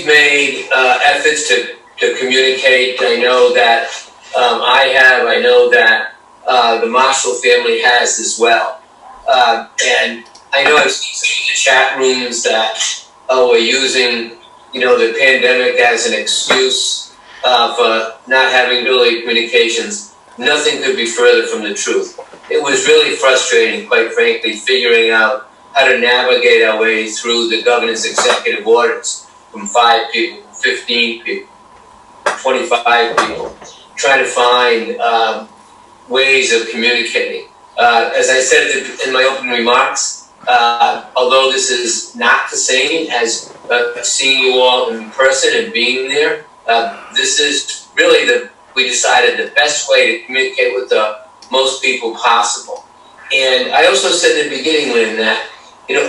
made efforts to communicate. I know that I know that the Marshall family has as well. And I know I've seen some of the chat rooms that we're using, the pandemic as an excuse for not having really communications. Nothing could be further from the truth. It was really frustrating, quite frankly, figuring out how to navigate our way through the governor's executive orders from 5 people, 15 people, 25 people, trying to find ways of communicating. As I said in my opening remarks, although this is not the same as seeing you all in person and being there, this is really we decided the best way to communicate with the most people possible. And I also said in the beginning, Lynn, that,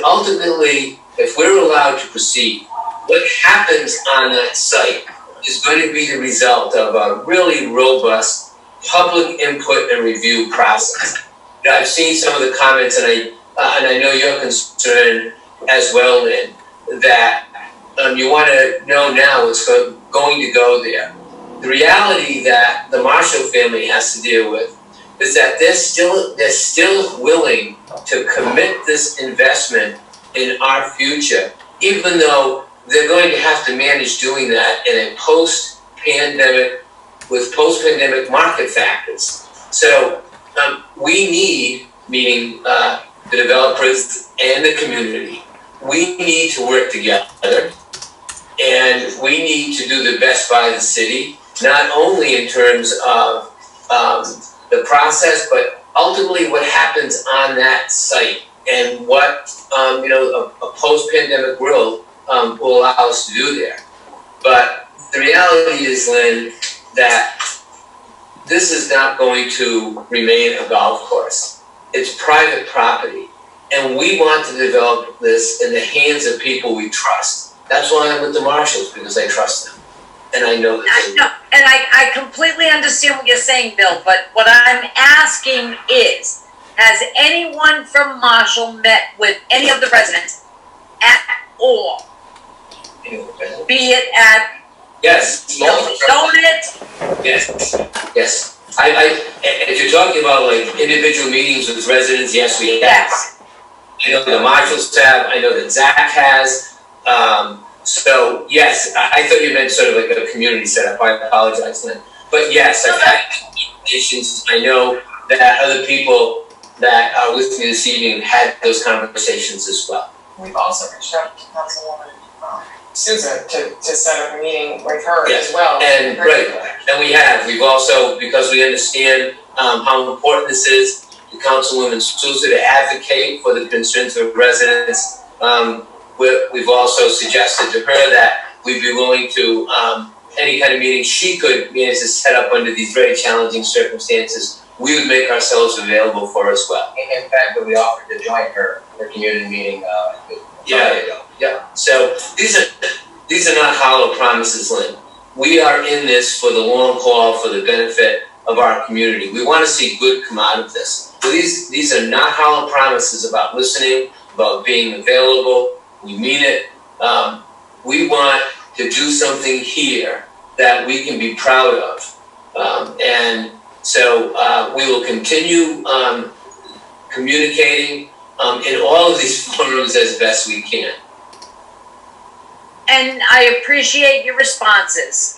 ultimately, if we're allowed to proceed, what happens on that site is going to be the result of a really robust public input and review process. I've seen some of the comments, and I know you're concerned as well, Lynn, that you want to know now what's going to go there. The reality that the Marshall family has to deal with is that they're still willing to commit this investment in our future, even though they're going to have to manage doing that in a post-pandemic market factors. So we need, meaning the developers and the community, we need to work together, and we need to do the best by the city, not only in terms of the process, but ultimately what happens on that site and what a post-pandemic world will allow us to do there. But the reality is, Lynn, that this is not going to remain a golf course. It's private property, and we want to develop this in the hands of people we trust. That's why I'm with the Marshalls, because I trust them. And I know that I completely understand what you're saying, Bill, but what I'm asking is, has anyone from Marshall met with any of the residents at all? Be it at Donut? Yes. If you're talking about like individual meetings with residents, yes, we have. Yes. I know the Marshalls have, I know that Zach has. So yes, I thought you meant sort of like a community setup. I apologize, Lynn. But yes, I've had conversations. I know that other people that are with me this evening had those conversations as well. We've also reached out to Councilwoman Susan to set up a meeting with her Yes, as well. and, right. And we've also, because we understand, how important this is, the Councilwoman Souza to advocate for the concerns of residents. We've also suggested to her that we'd be willing to, any kind of meeting she could manage to set up under these very challenging circumstances, we would make ourselves available for as well. In fact, we offered to join her community meeting, Yeah. So these are not hollow promises, Lynn. We are in this for the long haul, for the benefit of our community. We want to see good come out of this. So these are not hollow promises about listening, about being available. We mean it. We want to do something here that we can be proud of. And so we will continue communicating in all of these forums as best we can. And I appreciate your responses.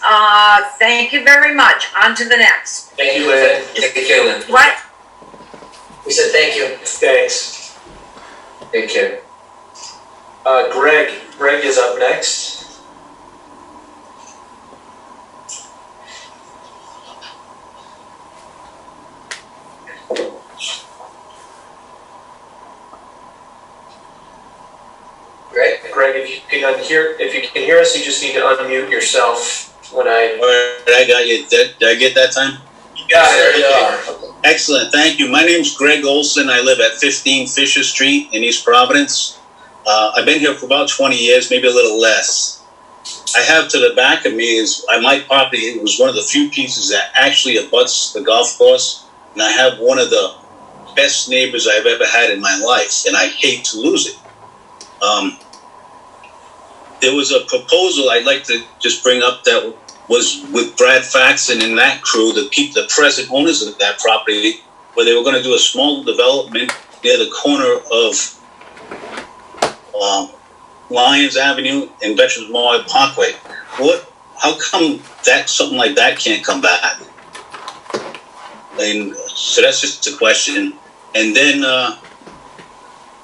Thank you very much. On to the next. Thank you, Lynn. Take care, Lynn. What? We said thank you. Thanks. Take care. Greg is up next. Greg, if you can hear us, you just need to unmute yourself when I. All right, I got you. Did I get that time? You got it. Excellent, thank you. My name's Greg Olson. I live at 15 Fisher Street in East Providence. I've been here for about 20 years, maybe a little less. I have to the back of me is my property. It was one of the few pieces that actually abuts the golf course, and I have one of the best neighbors I've ever had in my life, and I hate to lose it. There was a proposal I'd like to just bring up that was with Brad Faxon and that crew, the present owners of that property, where they were going to do a small development near the corner of Lyons Avenue and Veterans Memorial Parkway. How come something like that can't come back? And so that's just a question. And then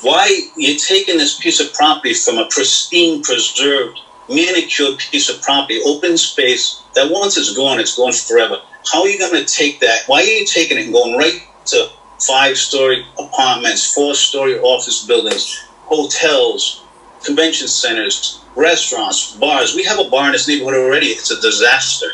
why you're taking this piece of property from a pristine, preserved, manicured piece of property, open space, that once it's gone forever. How are you going to take that? Why are you taking it and going right to 5-story apartments, 4-story office buildings, hotels, convention centers, restaurants, bars? We have a bar in this neighborhood already. It's a disaster.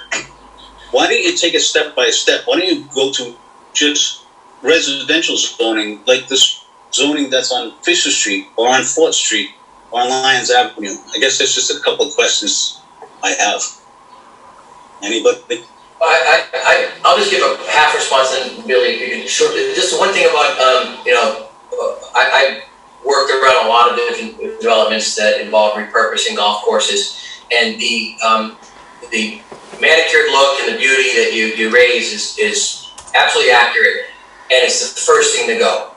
Why don't you take it step by step? Why don't you go to just residential zoning, like this zoning that's on Fisher Street or on 4th Street or on Lyons Avenue? I guess that's just a couple of questions I have. Anybody? I'll just give a half response, and Billy, if you can shortly. Just one thing about, I worked around a lot of different developments that involve repurposing golf courses, and the manicured look and the beauty that you raise is absolutely accurate, and it's the first thing to go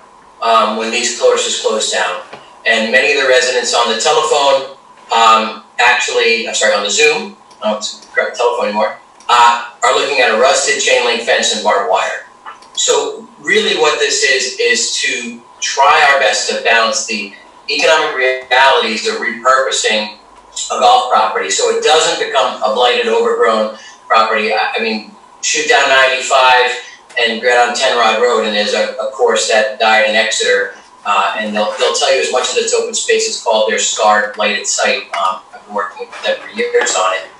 when these courses close down. And many of the residents on the telephone, on the Zoom, I don't have to grab the telephone anymore, are looking at a rusted chain link fence and barbed wire. So really what this is to try our best to balance the economic realities of repurposing a golf property so it doesn't become a blighted, overgrown property. I mean, shoot down 95 and get on 10 Rod Road, and there's a course that died in Exeter, and they'll tell you as much as its open space is called their scarred, blighted site. I've been working with them for years on it.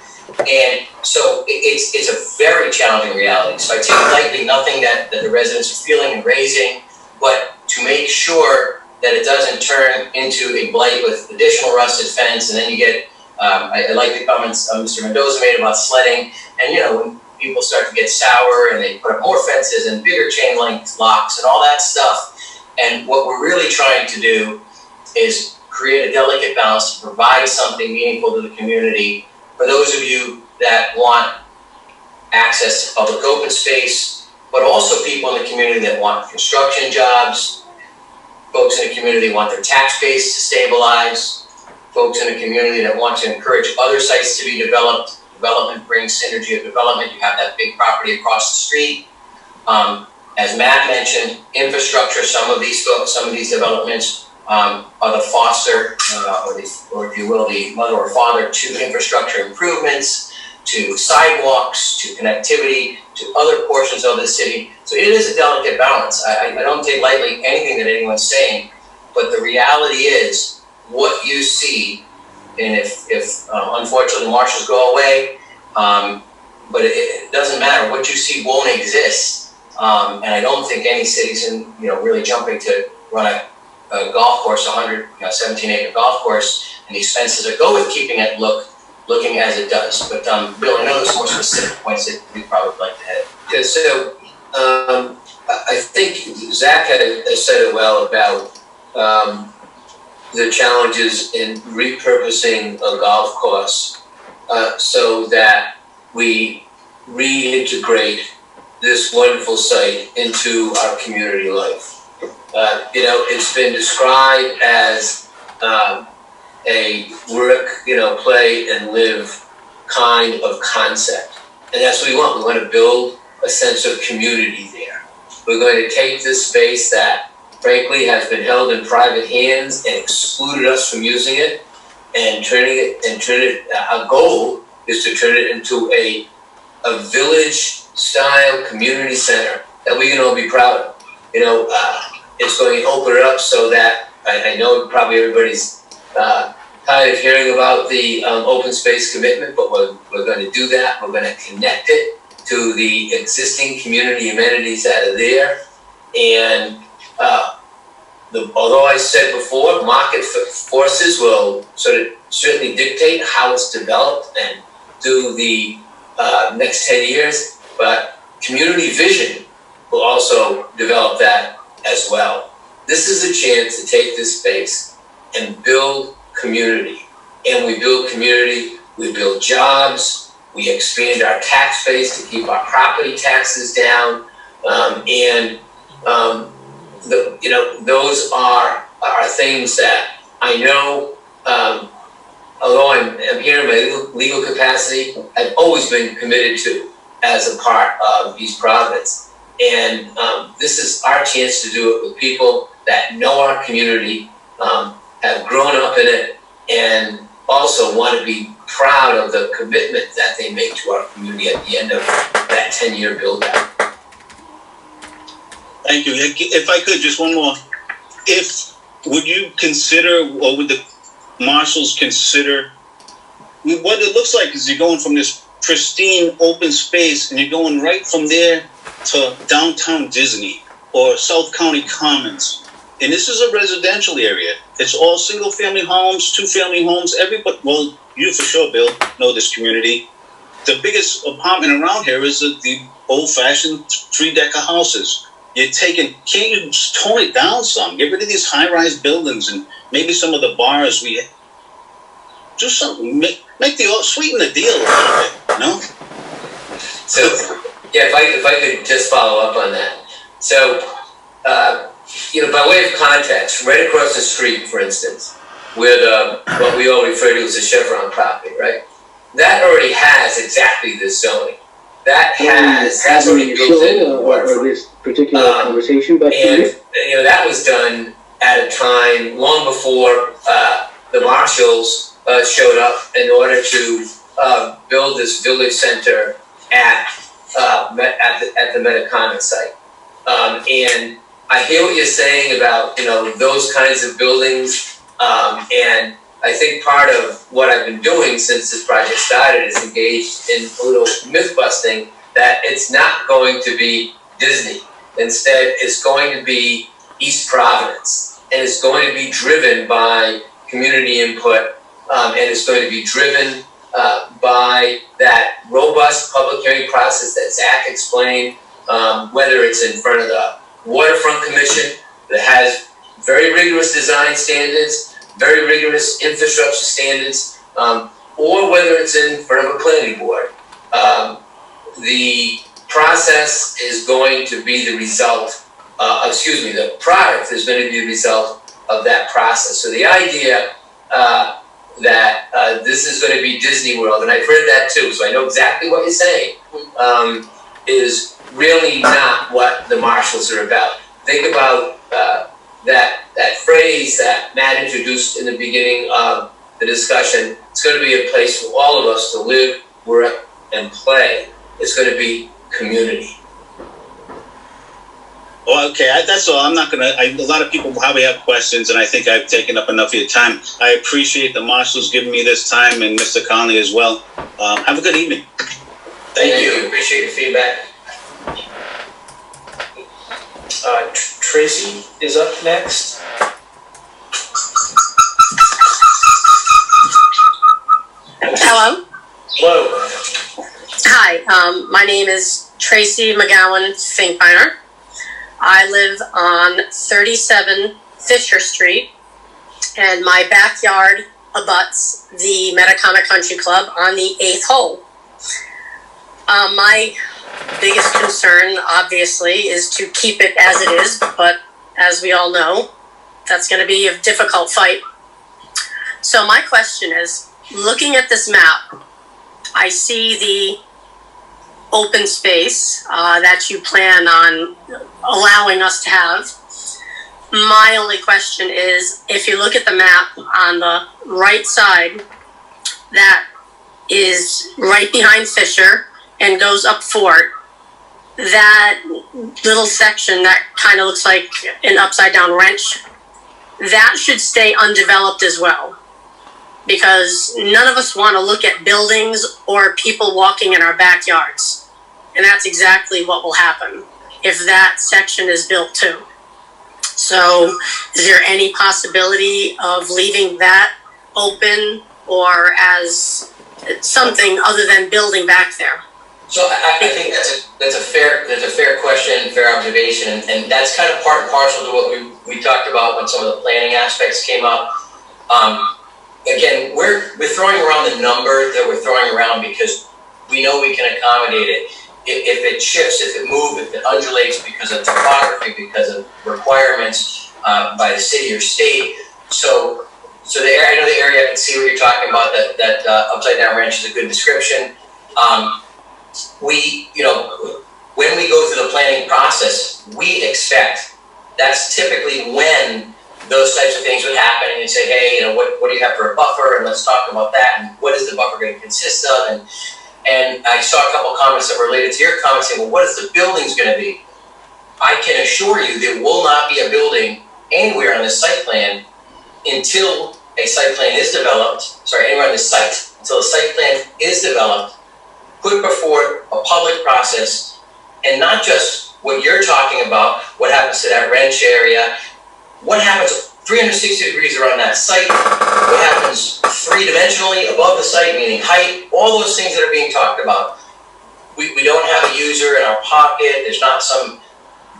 And so it's a very challenging reality. So I take lightly nothing that the residents are feeling and raising, but to make sure that it doesn't turn into a blight with additional rusted fence, and then you get, I like the comments Mr. Mendoza made about sledding, and when people start to get sour and they put up more fences and bigger chain link locks and all that stuff. And what we're really trying to do is create a delicate balance to provide something meaningful to the community for those of you that want access to public open space, but also people in the community that want construction jobs, folks in the community want their tax base to stabilize, folks in the community that want to encourage other sites to be developed. Development brings synergy of development. You have that big property across the street. As Matt mentioned, infrastructure, some of these developments are the foster, or if you will, the mother or father to infrastructure improvements, to sidewalks, to connectivity, to other portions of the city. So it is a delicate balance. I don't take lightly anything that anyone's saying, but the reality is what you see, and if unfortunately marshals go away, but it doesn't matter, what you see won't exist. And I don't think any city's really jumping to run a golf course, 17-acre golf course, and the expenses that go with keeping it looking as it does. But Bill, I know there's more specific points that we'd probably like to hit. Yeah, so I think Zach has said it well about the challenges in repurposing a golf course so that we reintegrate this wonderful site into our community life. It's been described as a work, play and live kind of concept. And that's what we want. We want to build a sense of community there. We're going to take this space that frankly has been held in private hands and excluded us from using it and turn it, our goal is to turn it into a village style community center that we can all be proud of. It's going to open it up so that I know probably everybody's tired of hearing about the open space commitment, but we're going to do that. We're going to connect it to the existing community amenities that are there. And although I said before, market forces will certainly dictate how it's developed and through the next 10 years, but community vision will also develop that as well. This is a chance to take this space and build community. And we build community, we build jobs, we expand our tax base to keep our property taxes down, those are things that I know, although I'm here in my legal capacity, I've always been committed to as a part of East Providence. And this is our chance to do it with people that know our community, have grown up in it, and also want to be proud of the commitment that they make to our community at the end of that 10-year build-out. Thank you. If I could, just one more. Would you consider, or would the marshals consider, what it looks like is you're going from this pristine open space and you're going right from there to downtown Disney or South County Commons. And this is a residential area. It's all single-family homes, two-family homes. Everybody, well, you for sure, Bill, know this community. The biggest apartment around here is the old-fashioned three-decker houses. Can't you tone it down some? Get rid of these high-rise buildings and maybe some of the bars. Do something. Sweeten the deal a little bit, no? So, yeah, if I could just follow up on that. So, by way of context, right across the street, for instance, where what we all refer to as the Chevron property, right? That already has exactly this zoning. That's already built in the waterfront. Or this particular conversation, but that was done at a time long before the marshals showed up in order to build this village center at the Metacomet site. And I hear what you're saying about those kinds of buildings, and I think part of what I've been doing since this project started is engaged in a little myth busting that it's not going to be Disney. Instead, it's going to be East Providence, and it's going to be driven by community input, and it's going to be driven by that robust public hearing process that Zach explained, whether it's in front of the Waterfront Commission that has very rigorous design standards, very rigorous infrastructure standards, or whether it's in front of a planning board. The process is going to be the result, the product is going to be the result of that process. So the idea that this is going to be Disney World, and I've heard that too, so I know exactly what you're saying, is really not what the marshals are about. Think about that phrase that Matt introduced in the beginning of the discussion, it's going to be a place for all of us to live, work, and play. It's going to be community. Well, okay, that's all. I'm not gonna. A lot of people probably have questions, and I think I've taken up enough of your time. I appreciate the marshals giving me this time, and Mr. Conley as well. Have a good evening. Thank you. Appreciate your feedback. Tracy is up next. Hello. Hello. Hi, my name is Tracy McGowan Finkbeiner. I live on 37 Fisher Street, and my backyard abuts the Metacomet Country Club on the 8th hole. My biggest concern, obviously, is to keep it as it is, but as we all know, that's going to be a difficult fight. So my question is, looking at this map, I see the open space that you plan on allowing us to have. My only question is, if you look at the map on the right side, that is right behind Fisher and goes up Fort, that little section that kind of looks like an upside down wrench, that should stay undeveloped as well. Because none of us want to look at buildings or people walking in our backyards. And that's exactly what will happen if that section is built too. So is there any possibility of leaving that open or as something other than building back there? So I think that's a fair question, fair observation, and that's kind of part and parcel to what we talked about when some of the planning aspects came up. Again, we're throwing around the number that we're throwing around because we know we can accommodate it. If it shifts, if it moves, if it undulates because of topography, because of requirements by the city or state. So the area, I know the area, I can see what you're talking about. That upside down wrench is a good description. When we go through the planning process, we expect that's typically when those types of things would happen, and you say, hey, what do you have for a buffer, and let's talk about that, and what is the buffer going to consist of, and I saw a couple of comments that were related to your comments saying, well, what is the building's going to be? I can assure you there will not be a building anywhere on this site plan until a site plan is developed, anywhere on this site, until a site plan is developed, put before a public process, and not just what you're talking about, what happens to that wrench area, what happens 360 degrees around that site, what happens three-dimensionally above the site, meaning height, all those things that are being talked about. We don't have a user in our pocket, there's not some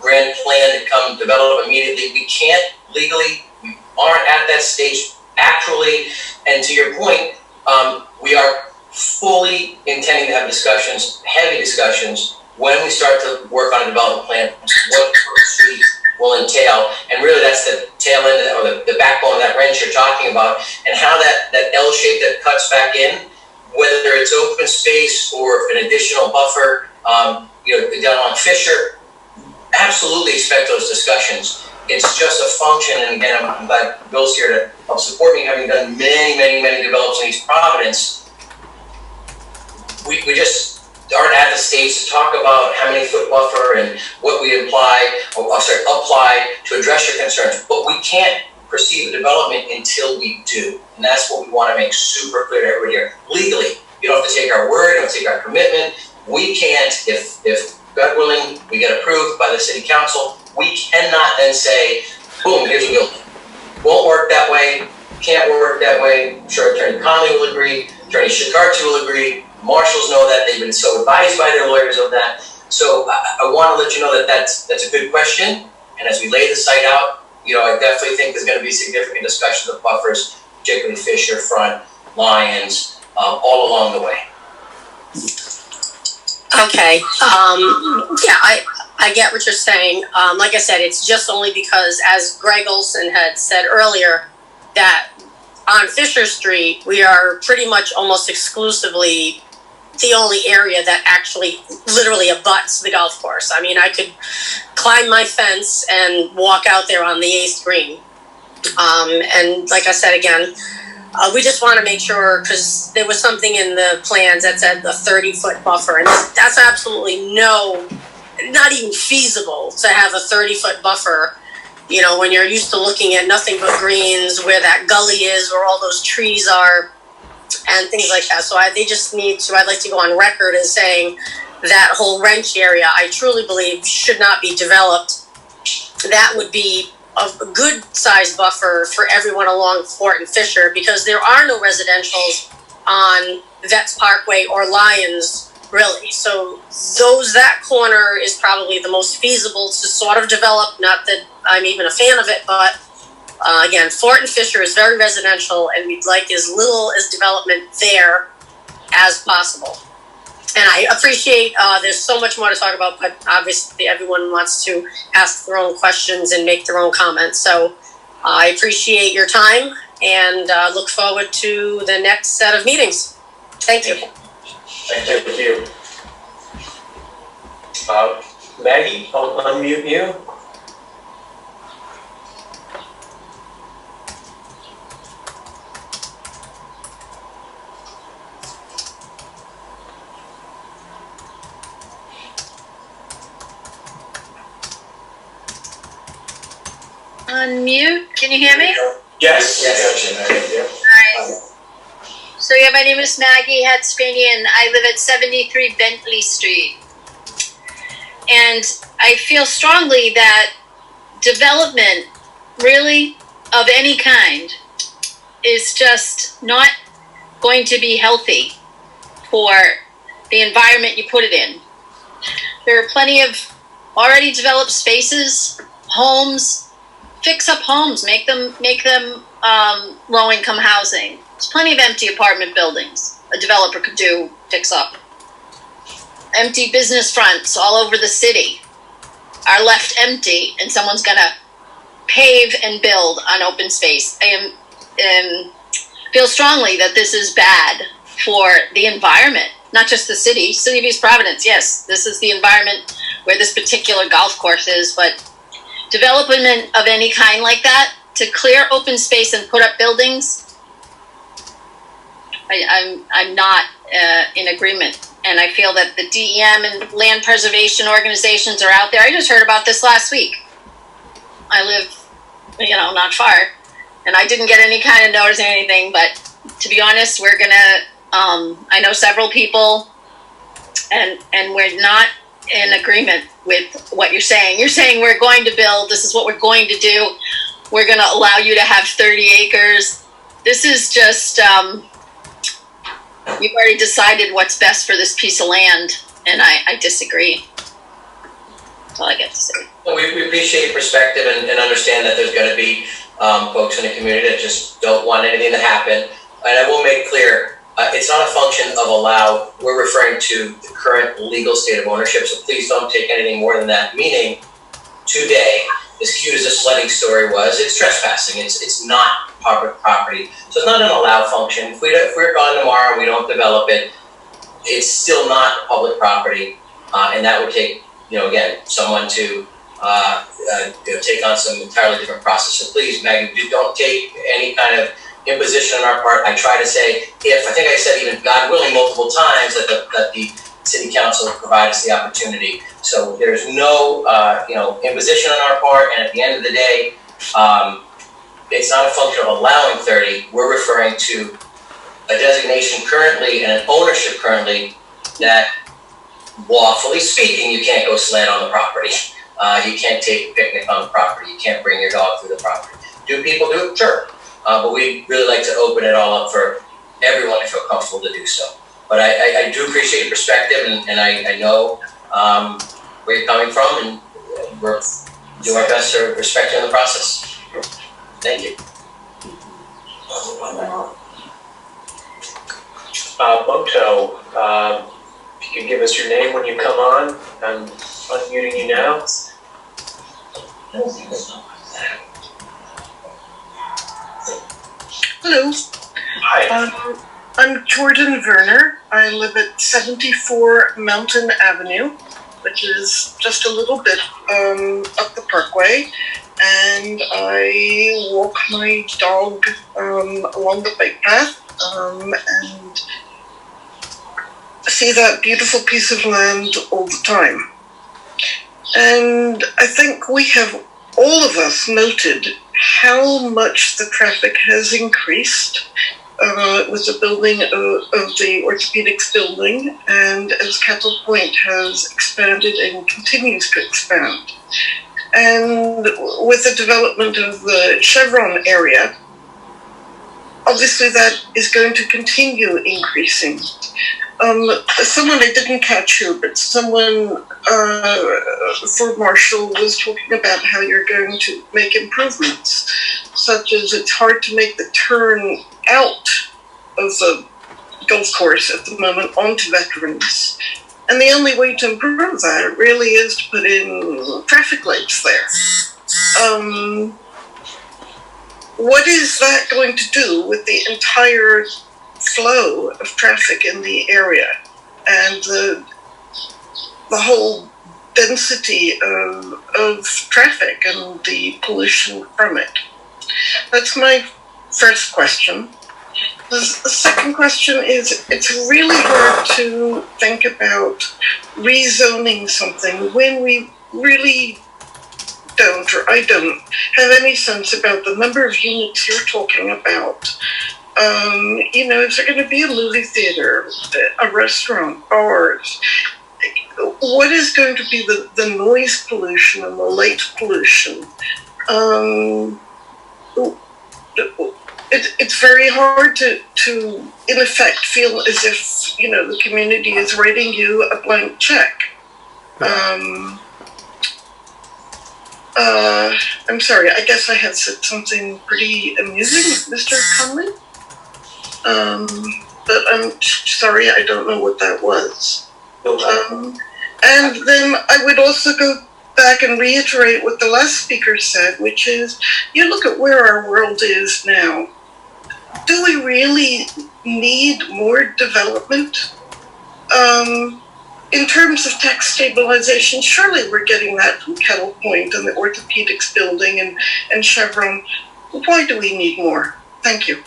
grand plan to come develop immediately. We can't legally, we aren't at that stage actually, and to your point, we are fully intending to have discussions, heavy discussions, when we start to work on a development plan, what we will entail, and really that's the tail end or the backbone of that wrench you're talking about, and how that L shape that cuts back in, whether it's open space or an additional buffer, down on Fisher, absolutely expect those discussions. It's just a function, and again, I'm glad Bill's here to help support me, having done many developments in East Providence. We just aren't at the stage to talk about how many foot buffer and what we apply to address your concerns, but we can't proceed with development until we do, and that's what we want to make super clear to everybody here. Legally, you don't have to take our word, you don't have to take our commitment. We can't, if God willing, we get approved by the city council, we cannot then say, boom, here's a building. Won't work that way, can't work that way. I'm sure Attorney Conley will agree, Attorney Shikarchi will agree, marshals know that, they've been so advised by their lawyers of that. So I want to let you know that that's a good question, and as we lay the site out, I definitely think there's going to be significant discussions of buffers, particularly Fisher, Front, Lions, all along the way. Okay, I get what you're saying. Like I said, it's just only because, as Greg Olson had said earlier, that on Fisher Street, we are pretty much almost exclusively the only area that actually literally abuts the golf course. I mean, I could climb my fence and walk out there on the 8th green. And like I said again, we just want to make sure, because there was something in the plans that said a 30-foot buffer, and that's absolutely not even feasible to have a 30-foot buffer, you know, when you're used to looking at nothing but greens, where that gully is, where all those trees are, and things like that. So I'd like to go on record as saying that whole wrench area, I truly believe should not be developed. That would be a good sized buffer for everyone along Fort and Fisher, because there are no residentials on Vets Parkway or Lyons, really. So that corner is probably the most feasible to sort of develop. Not that I'm even a fan of it, but again, Fort and Fisher is very residential, and we'd like as little as development there as possible. And I appreciate, there's so much more to talk about, but obviously everyone wants to ask their own questions and make their own comments. So I appreciate your time and look forward to the next set of meetings. Thank you. Thank you. Maggie, I'll unmute you. Unmute, can you hear me? Yes. Alright. So yeah, my name is Maggie Hatzpany and I live at 73 Bentley Street. And I feel strongly that development, really, of any kind, is just not going to be healthy for the environment you put it in. There are plenty of already developed spaces, homes. Fix up homes, make them low-income housing. There's plenty of empty apartment buildings a developer could fix up. Empty business fronts all over the city are left empty, and someone's gonna pave and build on open space. I feel strongly that this is bad for the environment, not just the city of East Providence. Yes, this is the environment where this particular golf course is, but development of any kind like that, to clear open space and put up buildings, I'm not in agreement. And I feel that the DEM and land preservation organizations are out there. I just heard about this last week. I live, not far, and I didn't get any kind of notice or anything, but to be honest, we're gonna, I know several people, and we're not in agreement with what you're saying. You're saying we're going to build, this is what we're going to do. We're going to allow you to have 30 acres. This is just, you've already decided what's best for this piece of land, and I disagree. That's all I get to say. Well, we appreciate your perspective and understand that there's going to be folks in the community that just don't want anything to happen. And I will make clear, it's not a function of allow. We're referring to the current legal state of ownership, so please don't take anything more than that. Meaning, today, as cute as the sledding story was, it's trespassing. It's not public property, so it's not an allow function. If we're gone tomorrow and we don't develop it, it's still not public property, and that would take, again, someone to take on some entirely different process. So please, Maggie, don't take any kind of imposition on our part. I try to say, I think I said even God willing multiple times that the city council provide us the opportunity. So there's no imposition on our part, and at the end of the day, it's not a function of allowing 30. We're referring to a designation currently and an ownership currently that, lawfully speaking, you can't go sled on the property. You can't take a picnic on the property. You can't bring your dog through the property. Do people do it? Sure. But we'd really like to open it all up for everyone to feel comfortable to do so. But I do appreciate your perspective, and I know where you're coming from, and we're doing our best to respect you in the process. Thank you. Moto, if you could give us your name when you come on. I'm unmuting you now. Hello. Hi. I'm Jordan Werner. I live at 74 Mountain Avenue, which is just a little bit up the parkway, and I walk my dog along the bike path and see that beautiful piece of land all the time. And I think we have, all of us, noted how much the traffic has increased with the building of the orthopedics building, and as Kettle Point has expanded and continues to expand. And with the development of the Chevron area, obviously that is going to continue increasing. Someone I didn't catch here, but someone for Marshall was talking about how you're going to make improvements, such as it's hard to make the turn out of the golf course at the moment onto Veterans. And the only way to improve that really is to put in traffic lights there. What is that going to do with the entire flow of traffic in the area and the whole density of traffic and the pollution from it? That's my first question. The second question is, it's really hard to think about rezoning something when we really don't, or I don't, have any sense about the number of units you're talking about. Is there going to be a movie theater, a restaurant, bars? What is going to be the noise pollution and the light pollution? It's very hard to in effect feel as if the community is writing you a blank check. I'm sorry, I guess I had said something pretty amusing, Mr. Conley. But I'm sorry, I don't know what that was. And then I would also go back and reiterate what the last speaker said, which is, you look at where our world is now. Do we really need more development? In terms of tax stabilization, surely we're getting that from Kettle Point and the orthopedics building and Chevron. Why do we need more? Thank you.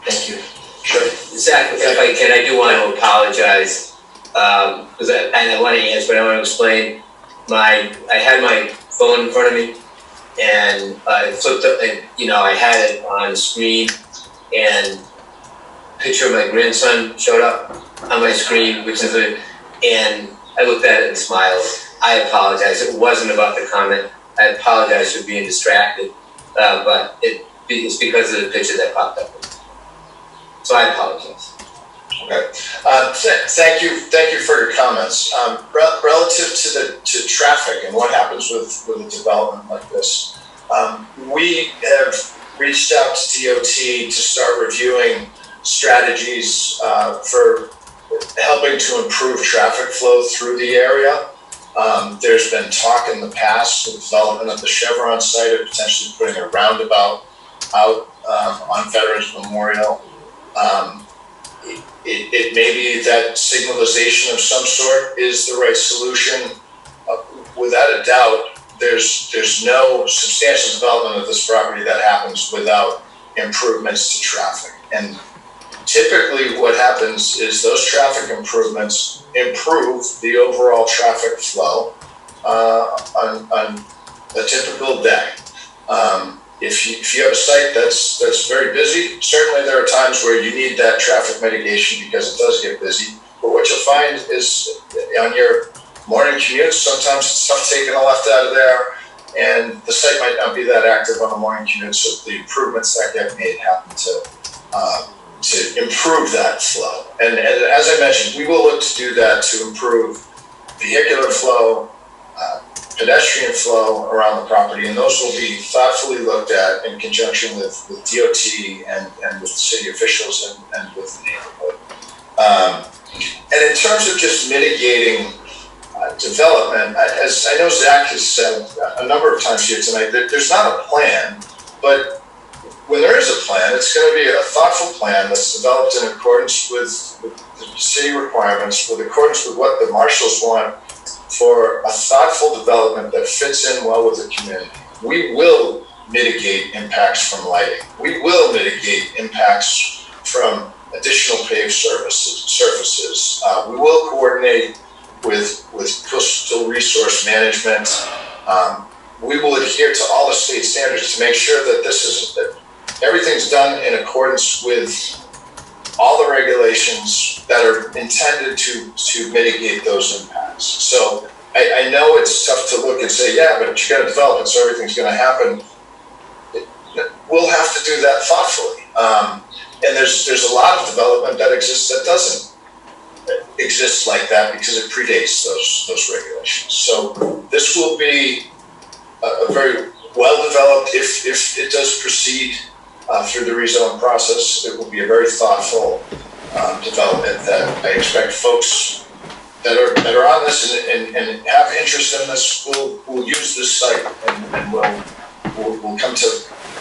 Thank you. Sure. Zach, if I can, I do want to apologize, because I want to answer, but I want to explain. I had my phone in front of me, and I flipped up, and I had it on screen, and a picture of my grandson showed up on my screen, and I looked at it and smiled. I apologize. It wasn't about the comment. I apologize for being distracted, but it's because of the picture that popped up. So I apologize. Okay. Thank you for your comments. Relative to traffic and what happens with a development like this, we have reached out to DOT to start reviewing strategies for helping to improve traffic flow through the area. There's been talk in the past of development at the Chevron site of potentially putting a roundabout out on Veterans Memorial. It may be that signalization of some sort is the right solution. Without a doubt, there's no substantial development of this property that happens without improvements to traffic. And typically what happens is those traffic improvements improve the overall traffic flow on a typical day. If you have a site that's very busy, certainly there are times where you need that traffic mitigation because it does get busy. But what you'll find is on your morning commutes, sometimes it's tough taking a left out of there, and the site might not be that active on the morning commute, so the improvements that get made happen to improve that flow. And as I mentioned, we will look to do that to improve vehicular flow, pedestrian flow around the property, and those will be thoughtfully looked at in conjunction with DOT and with city officials and with the neighborhood. And in terms of just mitigating development, as I know Zach has said a number of times here tonight, there's not a plan, but when there is a plan, it's going to be a thoughtful plan that's developed in accordance with the city requirements, with accordance with what the marshals want for a thoughtful development that fits in well with the community. We will mitigate impacts from lighting. We will mitigate impacts from additional paved surfaces. We will coordinate with coastal resource management. We will adhere to all the state standards to make sure that that everything's done in accordance with all the regulations that are intended to mitigate those impacts. So I know it's tough to look and say, yeah, but you gotta develop it, so everything's gonna happen. We'll have to do that thoughtfully. And there's a lot of development that exists that doesn't exist like that because it predates those regulations. So this will be a very well-developed, if it does proceed through the rezone process, it will be a very thoughtful development that I expect folks that are on this and have interest in this will use this site and will come to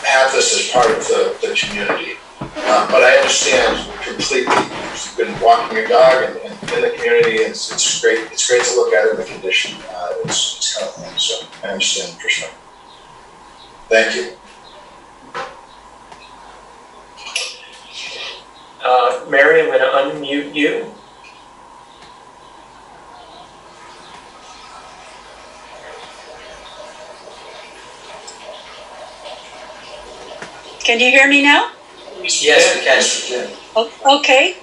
have this as part of the community. But I understand completely. You've been walking your dog and in the community, and it's great. It's great to look at it in the condition. It's kind of thing. So I understand for sure. Thank you. Mary, I'm going to unmute you. Can you hear me now? Yes, we can. Okay.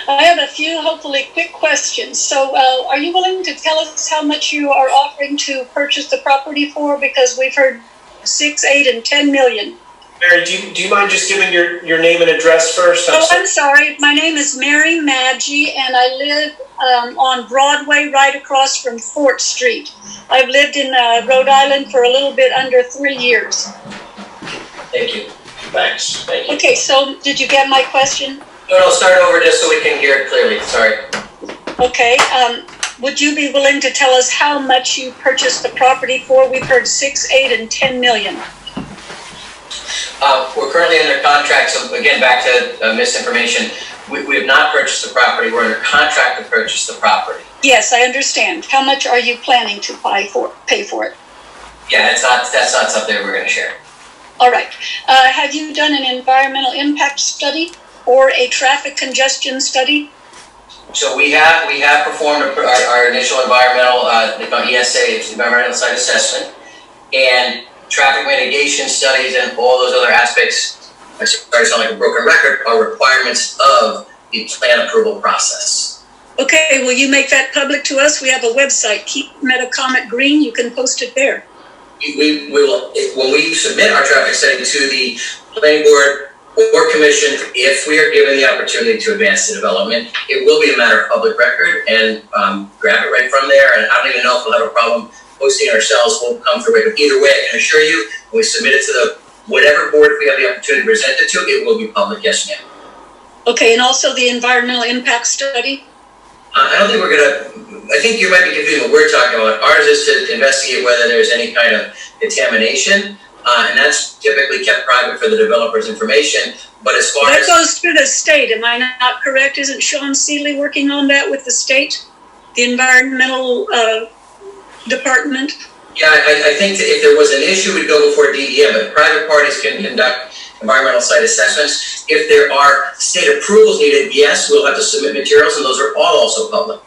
I have a few hopefully quick questions. So are you willing to tell us how much you are offering to purchase the property for? Because we've heard 6, 8, and 10 million. Mary, do you mind just giving your name and address first? I'm sorry. My name is Mary Maggi, and I live on Broadway right across from Fort Street. I've lived in Rhode Island for a little bit under 3 years. Thank you. Thanks. Thank you. Okay, so did you get my question? No, start over just so we can hear it clearly. Sorry. Okay. Would you be willing to tell us how much you purchased the property for? We've heard 6, 8, and 10 million. We're currently under contract, so again, back to misinformation. We have not purchased the property. We're under contract to purchase the property. Yes, I understand. How much are you planning to pay for it? Yeah, that's not something we're going to share. All right. Have you done an environmental impact study or a traffic congestion study? So we have performed our initial environmental, ESA, environmental site assessment, and traffic mitigation studies and all those other aspects, I sorry to sound like a broken record, are requirements of the plan approval process. Okay, will you make that public to us? We have a website, Keep Metacomet Green. You can post it there. We will, when we submit our traffic study to the planning board or commission, if we are given the opportunity to advance the development, it will be a matter of public record and grab it right from there. And I don't even know if we'll have a problem posting it ourselves. We'll come through it. Either way, I can assure you, when we submit it to the whatever board, if we have the opportunity to present it to, it will be public, yes ma'am. Okay, and also the environmental impact study? I don't think we're gonna, I think you might be confusing what we're talking about. Ours is to investigate whether there's any kind of contamination, and that's typically kept private for the developer's information. But as far as— That goes through the state, am I not correct? Isn't Sean Seeley working on that with the state? The environmental department? Yeah, I think that if there was an issue, we'd go before DEM, but private parties can conduct environmental site assessments. If there are state approvals needed, yes, we'll have to submit materials, and those are all also public.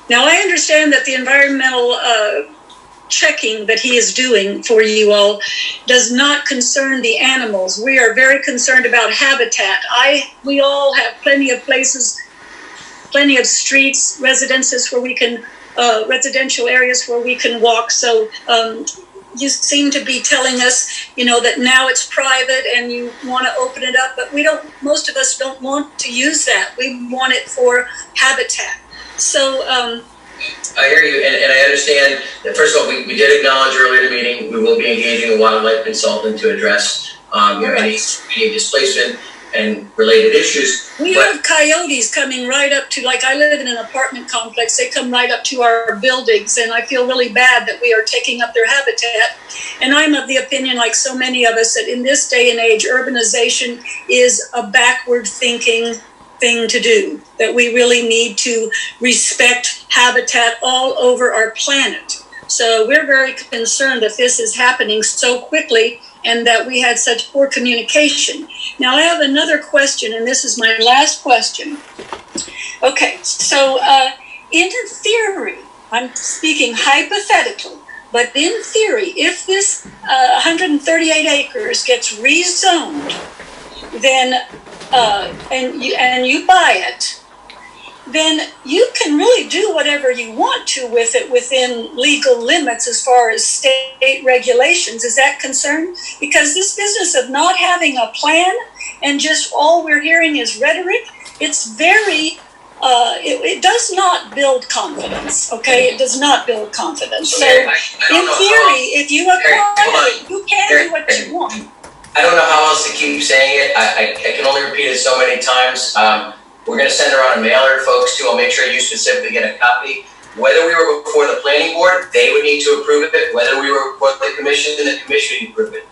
Now, I understand that the environmental checking that he is doing for you all does not concern the animals. We are very concerned about habitat. We all have plenty of places, plenty of streets, residences where we can, residential areas where we can walk. So you seem to be telling us, that now it's private and you want to open it up, but most of us don't want to use that. We want it for habitat. So, I hear you, and I understand that, first of all, we did acknowledge earlier in the meeting, we will be engaging a wildlife consultant to address any displacement and related issues. We have coyotes coming right up to, like, I live in an apartment complex, they come right up to our buildings, and I feel really bad that we are taking up their habitat. And I'm of the opinion, like so many of us, that in this day and age, urbanization is a backward thinking thing to do, that we really need to respect habitat all over our planet. So we're very concerned that this is happening so quickly and that we had such poor communication. Now I have another question, and this is my last question. Okay, so in theory, I'm speaking hypothetically, but in theory, if this 138 acres gets rezoned, then and you buy it, then you can really do whatever you want to with it within legal limits as far as state regulations. Is that concerned? Because this business of not having a plan and just all we're hearing is rhetoric, it's very, it does not build confidence, okay? It does not build confidence. So in theory, if you acquire it, you can do what you want. I don't know how else to keep saying it. I can only repeat it so many times. We're going to send around a mailer to folks too. I'll make sure you specifically get a copy. Whether we were before the planning board, they would need to approve it. Whether we were before the commission, then the commission would approve it.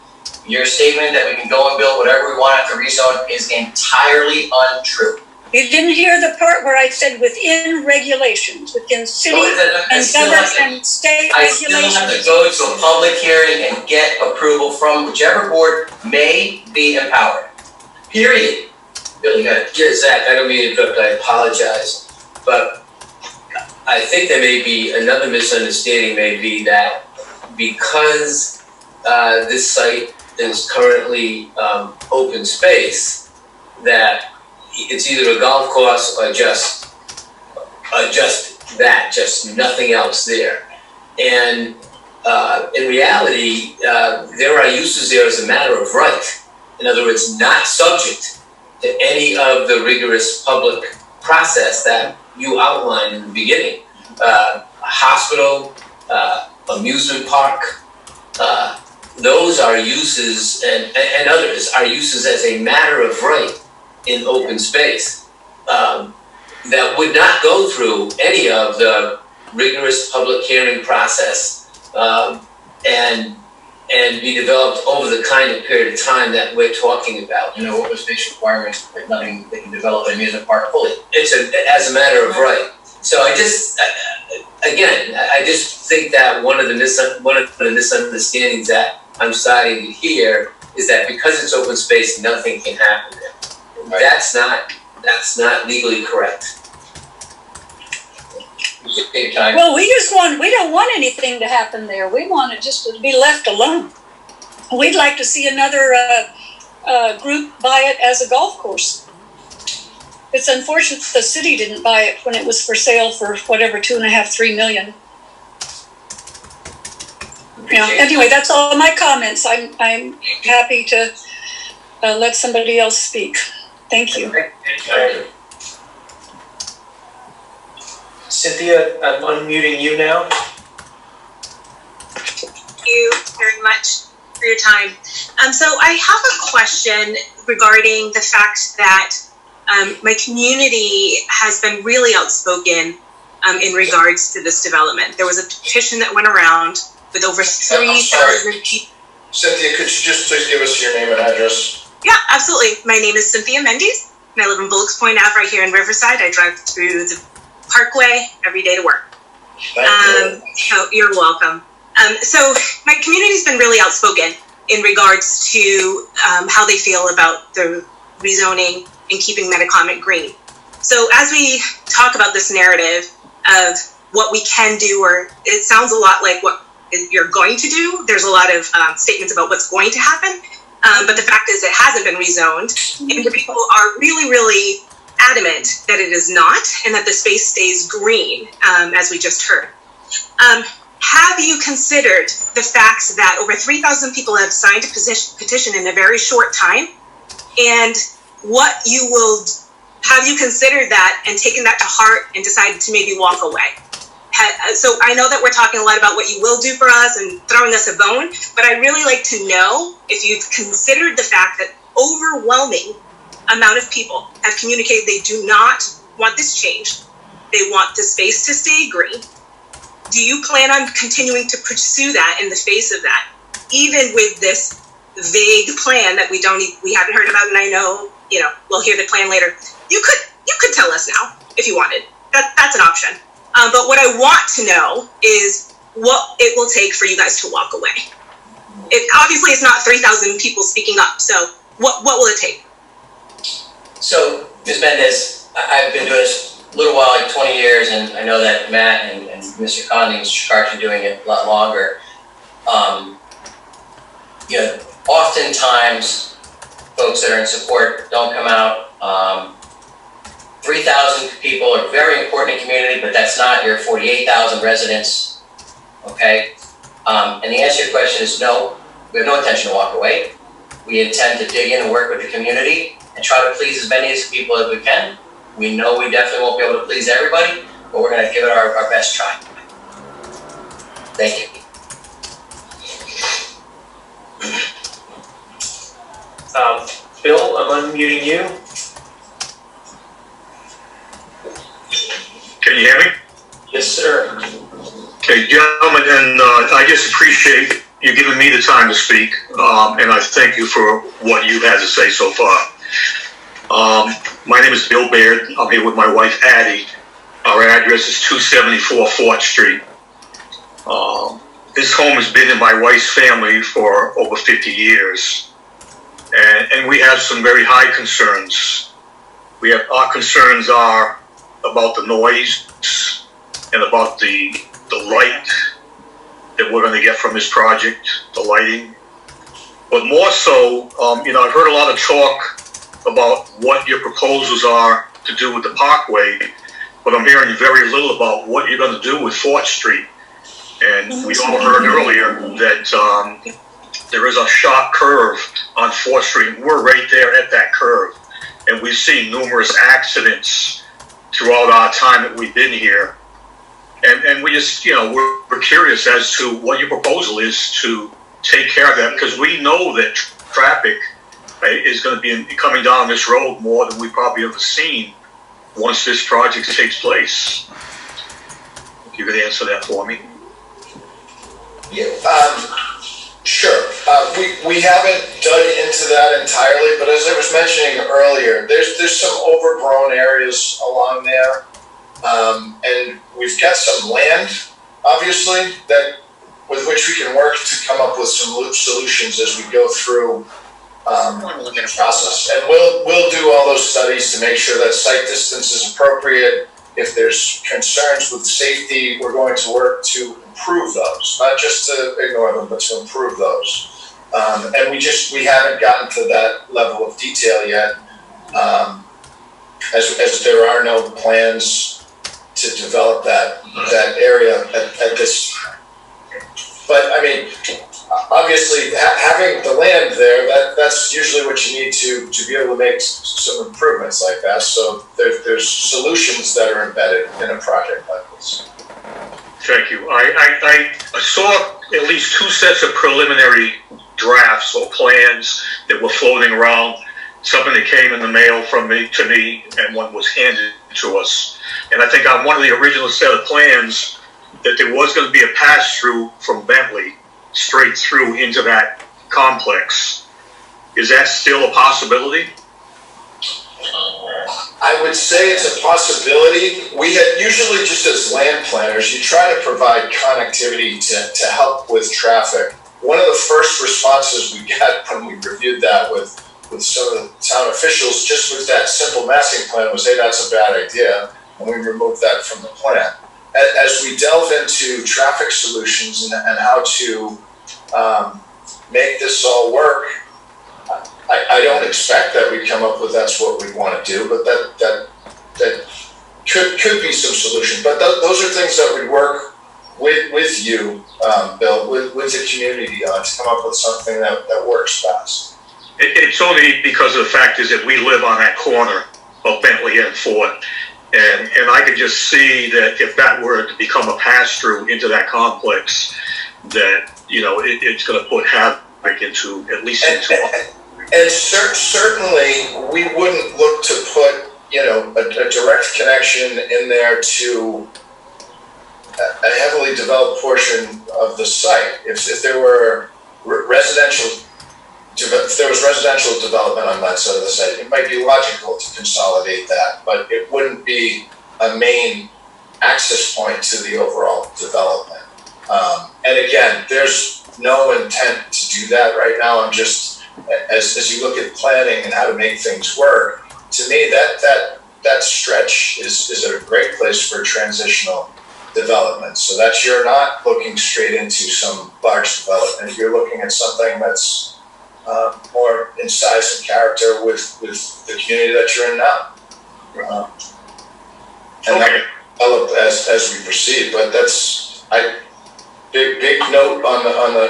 Your statement that we can go and build whatever we want after rezone is entirely untrue. You didn't hear the part where I said within regulations, within city and government and state regulations. I still have to go to a public hearing and get approval from whichever board may be empowered. Period. Billy, go ahead. Yeah, Zach, I don't mean to interrupt, I apologize, but I think there may be another misunderstanding, may be that because this site is currently open space, that it's either a golf course or just that, just nothing else there. And in reality, there are uses there as a matter of right. In other words, not subject to any of the rigorous public process that you outlined in the beginning. Hospital, amusement park, those are uses, and others are uses as a matter of right in open space that would not go through any of the rigorous public hearing process and be developed over the kind of period of time that we're talking about. You know, open space requirements, like nothing they can develop an amusement park fully. It's as a matter of right. So I just, again, I just think that one of the misunderstandings that I'm starting to hear is that because it's open space, nothing can happen there. Right. That's not legally correct. Well, we don't want anything to happen there. We want it just to be left alone. We'd like to see another group buy it as a golf course. It's unfortunate the city didn't buy it when it was for sale for whatever, 2.5, 3 million. Yeah. Anyway, that's all my comments. I'm happy to let somebody else speak. Thank you. Cynthia, I'm unmuting you now. Thank you very much for your time. So I have a question regarding the fact that my community has been really outspoken in regards to this development. There was a petition that went around with over 3,000 people. Cynthia, could you just please give us your name and address? Yeah, absolutely. My name is Cynthia Mendes, and I live in Bullocks Point Ave right here in Riverside. I drive through the Parkway every day to work. Thank you. So you're welcome. So my community's been really outspoken in regards to how they feel about the rezoning and keeping Metacomet green. So as we talk about this narrative of what we can do, or it sounds a lot like what you're going to do. There's a lot of statements about what's going to happen, but the fact is it hasn't been rezoned, and people are really, really adamant that it is not, and that the space stays green, as we just heard. Have you considered the fact that over 3,000 people have signed a petition in a very short time, and have you considered that and taken that to heart and decided to maybe walk away? So I know that we're talking a lot about what you will do for us and throwing us a bone, but I'd really like to know if you've considered the fact that overwhelming amount of people have communicated they do not want this changed. They want the space to stay green. Do you plan on continuing to pursue that in the face of that, even with this vague plan that we haven't heard about? And I know, we'll hear the plan later. You could tell us now if you wanted. That's an option. But what I want to know is what it will take for you guys to walk away. Obviously it's not 3,000 people speaking up. So what will it take? So, Ms. Mendez, I've been doing this a little while, like 20 years, and I know that Matt and Mr. Conley and Mr. Shark are doing it a lot longer. Oftentimes, folks that are in support don't come out. 3,000 people are very important in community, but that's not your 48,000 residents, okay? And the answer to your question is no, we have no intention to walk away. We intend to dig in and work with the community and try to please as many people as we can. We know we definitely won't be able to please everybody, but we're gonna give it our best try. Thank you. Bill, I'm unmuting you. Can you hear me? Yes, sir. Okay, gentlemen, and I just appreciate you giving me the time to speak, and I thank you for what you've had to say so far. My name is Bill Baird. I'm here with my wife, Addie. Our address is 274 4th Street. This home has been in my wife's family for over 50 years, and we have some very high concerns. Our concerns are about the noise and about the light that we're going to get from this project, the lighting. But more so, I've heard a lot of talk about what your proposals are to do with the parkway, but I'm hearing very little about what you're going to do with 4th Street. And we all heard earlier that there is a sharp curve on 4th Street. We're right there at that curve. And we've seen numerous accidents throughout our time that we've been here. And we just, we're curious as to what your proposal is to take care of that, because we know that traffic is going to be coming down this road more than we probably ever seen once this project takes place. If you could answer that for me. Yeah, sure. We haven't dug into that entirely, but as I was mentioning earlier, there's some overgrown areas along there. And we've got some land, obviously, that with which we can work to come up with some solutions as we go through the process. And we'll do all those studies to make sure that site distance is appropriate. If there's concerns with safety, we're going to work to improve those, not just to ignore them, but to improve those. And we haven't gotten to that level of detail yet, as there are no plans to develop that area at this. But I mean, obviously, having the land there, that's usually what you need to be able to make some improvements like that. So there's solutions that are embedded in a project like this. Thank you. I saw at least 2 sets of preliminary drafts or plans that were floating around. Something that came in the mail from me to me, and one was handed to us. And I think on one of the original set of plans that there was going to be a pass-through from Bentley straight through into that complex. Is that still a possibility? I would say it's a possibility. We had usually, just as land planners, you try to provide connectivity to help with traffic. One of the first responses we got when we reviewed that with some of the town officials, just with that simple massing plan, was, hey, that's a bad idea, and we removed that from the plan. As we delve into traffic solutions and how to make this all work, I don't expect that we come up with that's what we want to do, but that could be some solution. But those are things that we work with you, Bill, with the community on to come up with something that works best. It's only because of the fact is that we live on that corner of Bentley and Fort, and I could just see that if that were to become a pass-through into that complex, that it's going to put havoc into at least into. And certainly, we wouldn't look to put, a direct connection in there to a heavily developed portion of the site. If there were residential development on that side of the site, it might be logical to consolidate that, but it wouldn't be a main access point to the overall development. And again, there's no intent to do that right now. I'm just, as you look at planning and how to make things work, to me, that stretch is a great place for transitional development. So that you're not looking straight into some large development. You're looking at something that's more in size and character with the community that you're in now. And that will develop as we proceed. But that's big note on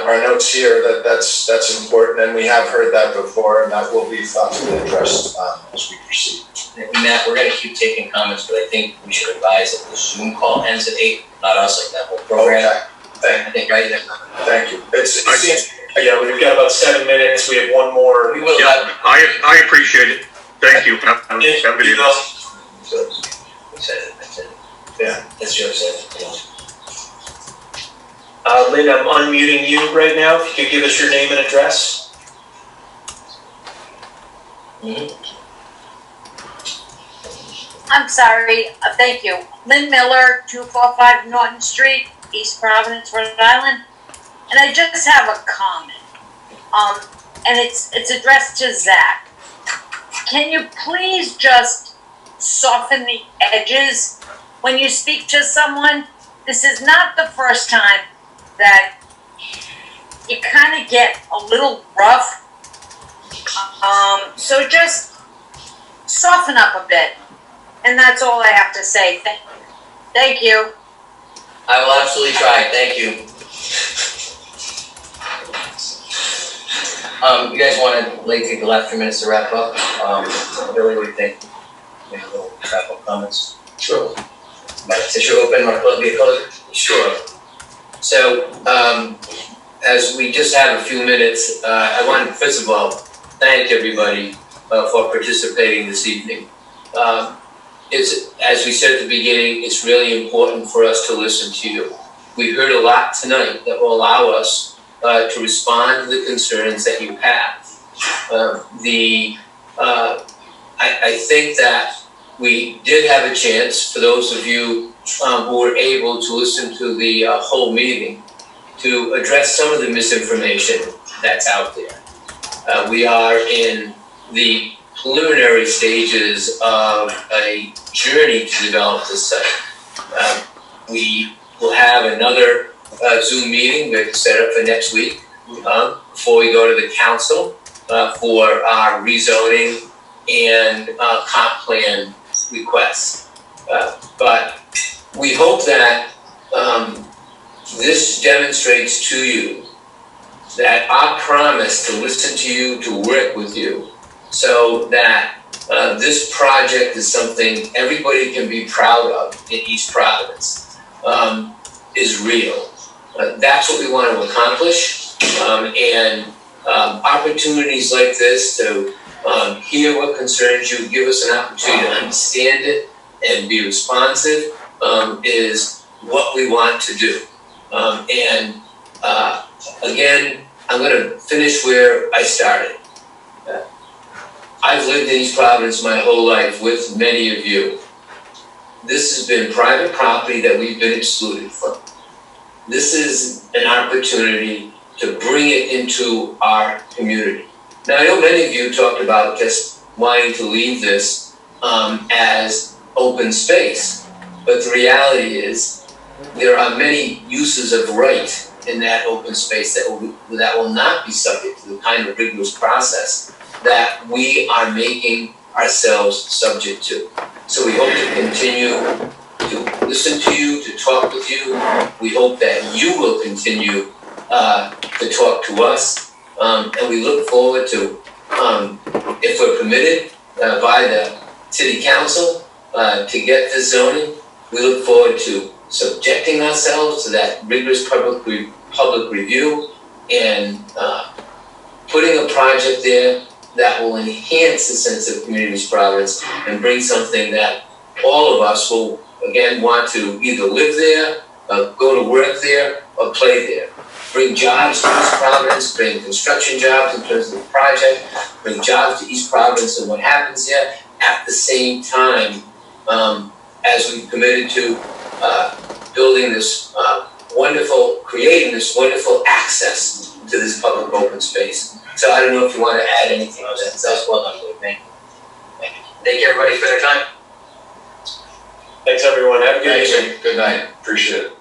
our notes here that's important, and we have heard that before, and that will be thoughtfully addressed as we proceed. Matt, we're gonna keep taking comments, but I think we should advise that the Zoom call ends at 8, not us, like that whole program. Okay. I think, right? Thank you. Yeah, we've got about 7 minutes. We have one more. We will Yeah, I appreciate it. Thank you. Have a good evening. I said it. Yeah. That's Joe said. Lynn, I'm unmuting you right now. If you could give us your name and address. I'm sorry, thank you. Lynn Miller, 245 Norton Street, East Providence, Rhode Island. And I just have a comment. And it's addressed to Zach. Can you please just soften the edges when you speak to someone? This is not the first time that you kind of get a little rough. So just soften up a bit. And that's all I have to say. Thank you. I will absolutely try. Thank you. You guys want to take the last few minutes to wrap up? Billy, what do you think? Maybe a little wrap up comments? Sure. Tissue open, want to be a close? Sure. So, as we just have a few minutes, I want to, first of all, thank everybody for participating this evening. It's, as we said at the beginning, it's really important for us to listen to you. We heard a lot tonight that will allow us to respond to the concerns that you have. I think that we did have a chance, for those of you who were able to listen to the whole meeting, to address some of the misinformation that's out there. We are in the preliminary stages of a journey to develop this site. We will have another Zoom meeting that's set up for next week before we go to the council for our rezoning and comp plan requests. But we hope that this demonstrates to you that our promise to listen to you, to work with you, so that this project is something everybody can be proud of in East Providence, is real. That's what we want to accomplish, and opportunities like this to hear what concerns you, give us an opportunity to understand it and be responsive, is what we want to do. Again, I'm going to finish where I started. I've lived in East Providence my whole life with many of you. This has been private property that we've been excluded from. This is an opportunity to bring it into our community. Now, I know many of you talked about just wanting to leave this as open space, but the reality is there are many uses of right in that open space that will not be subject to the kind of rigorous process that we are making ourselves subject to. So we hope to continue to listen to you, to talk with you. We hope that you will continue to talk to us, and we look forward to, if we're permitted by the City Council to get this zoning, we look forward to subjecting ourselves to that rigorous public review and putting a project there that will enhance the sense of community of East Providence and bring something that all of us will, again, want to either live there, go to work there, or play there. Bring jobs to East Providence, bring construction jobs in terms of the project, bring jobs to East Providence and what happens there at the same time as we've committed to building this creating this wonderful access to this public open space. So I don't know if you want to add anything on that. That's well done, thank you. Thank you everybody for their time. Thanks everyone, have a good evening. Good night, appreciate it.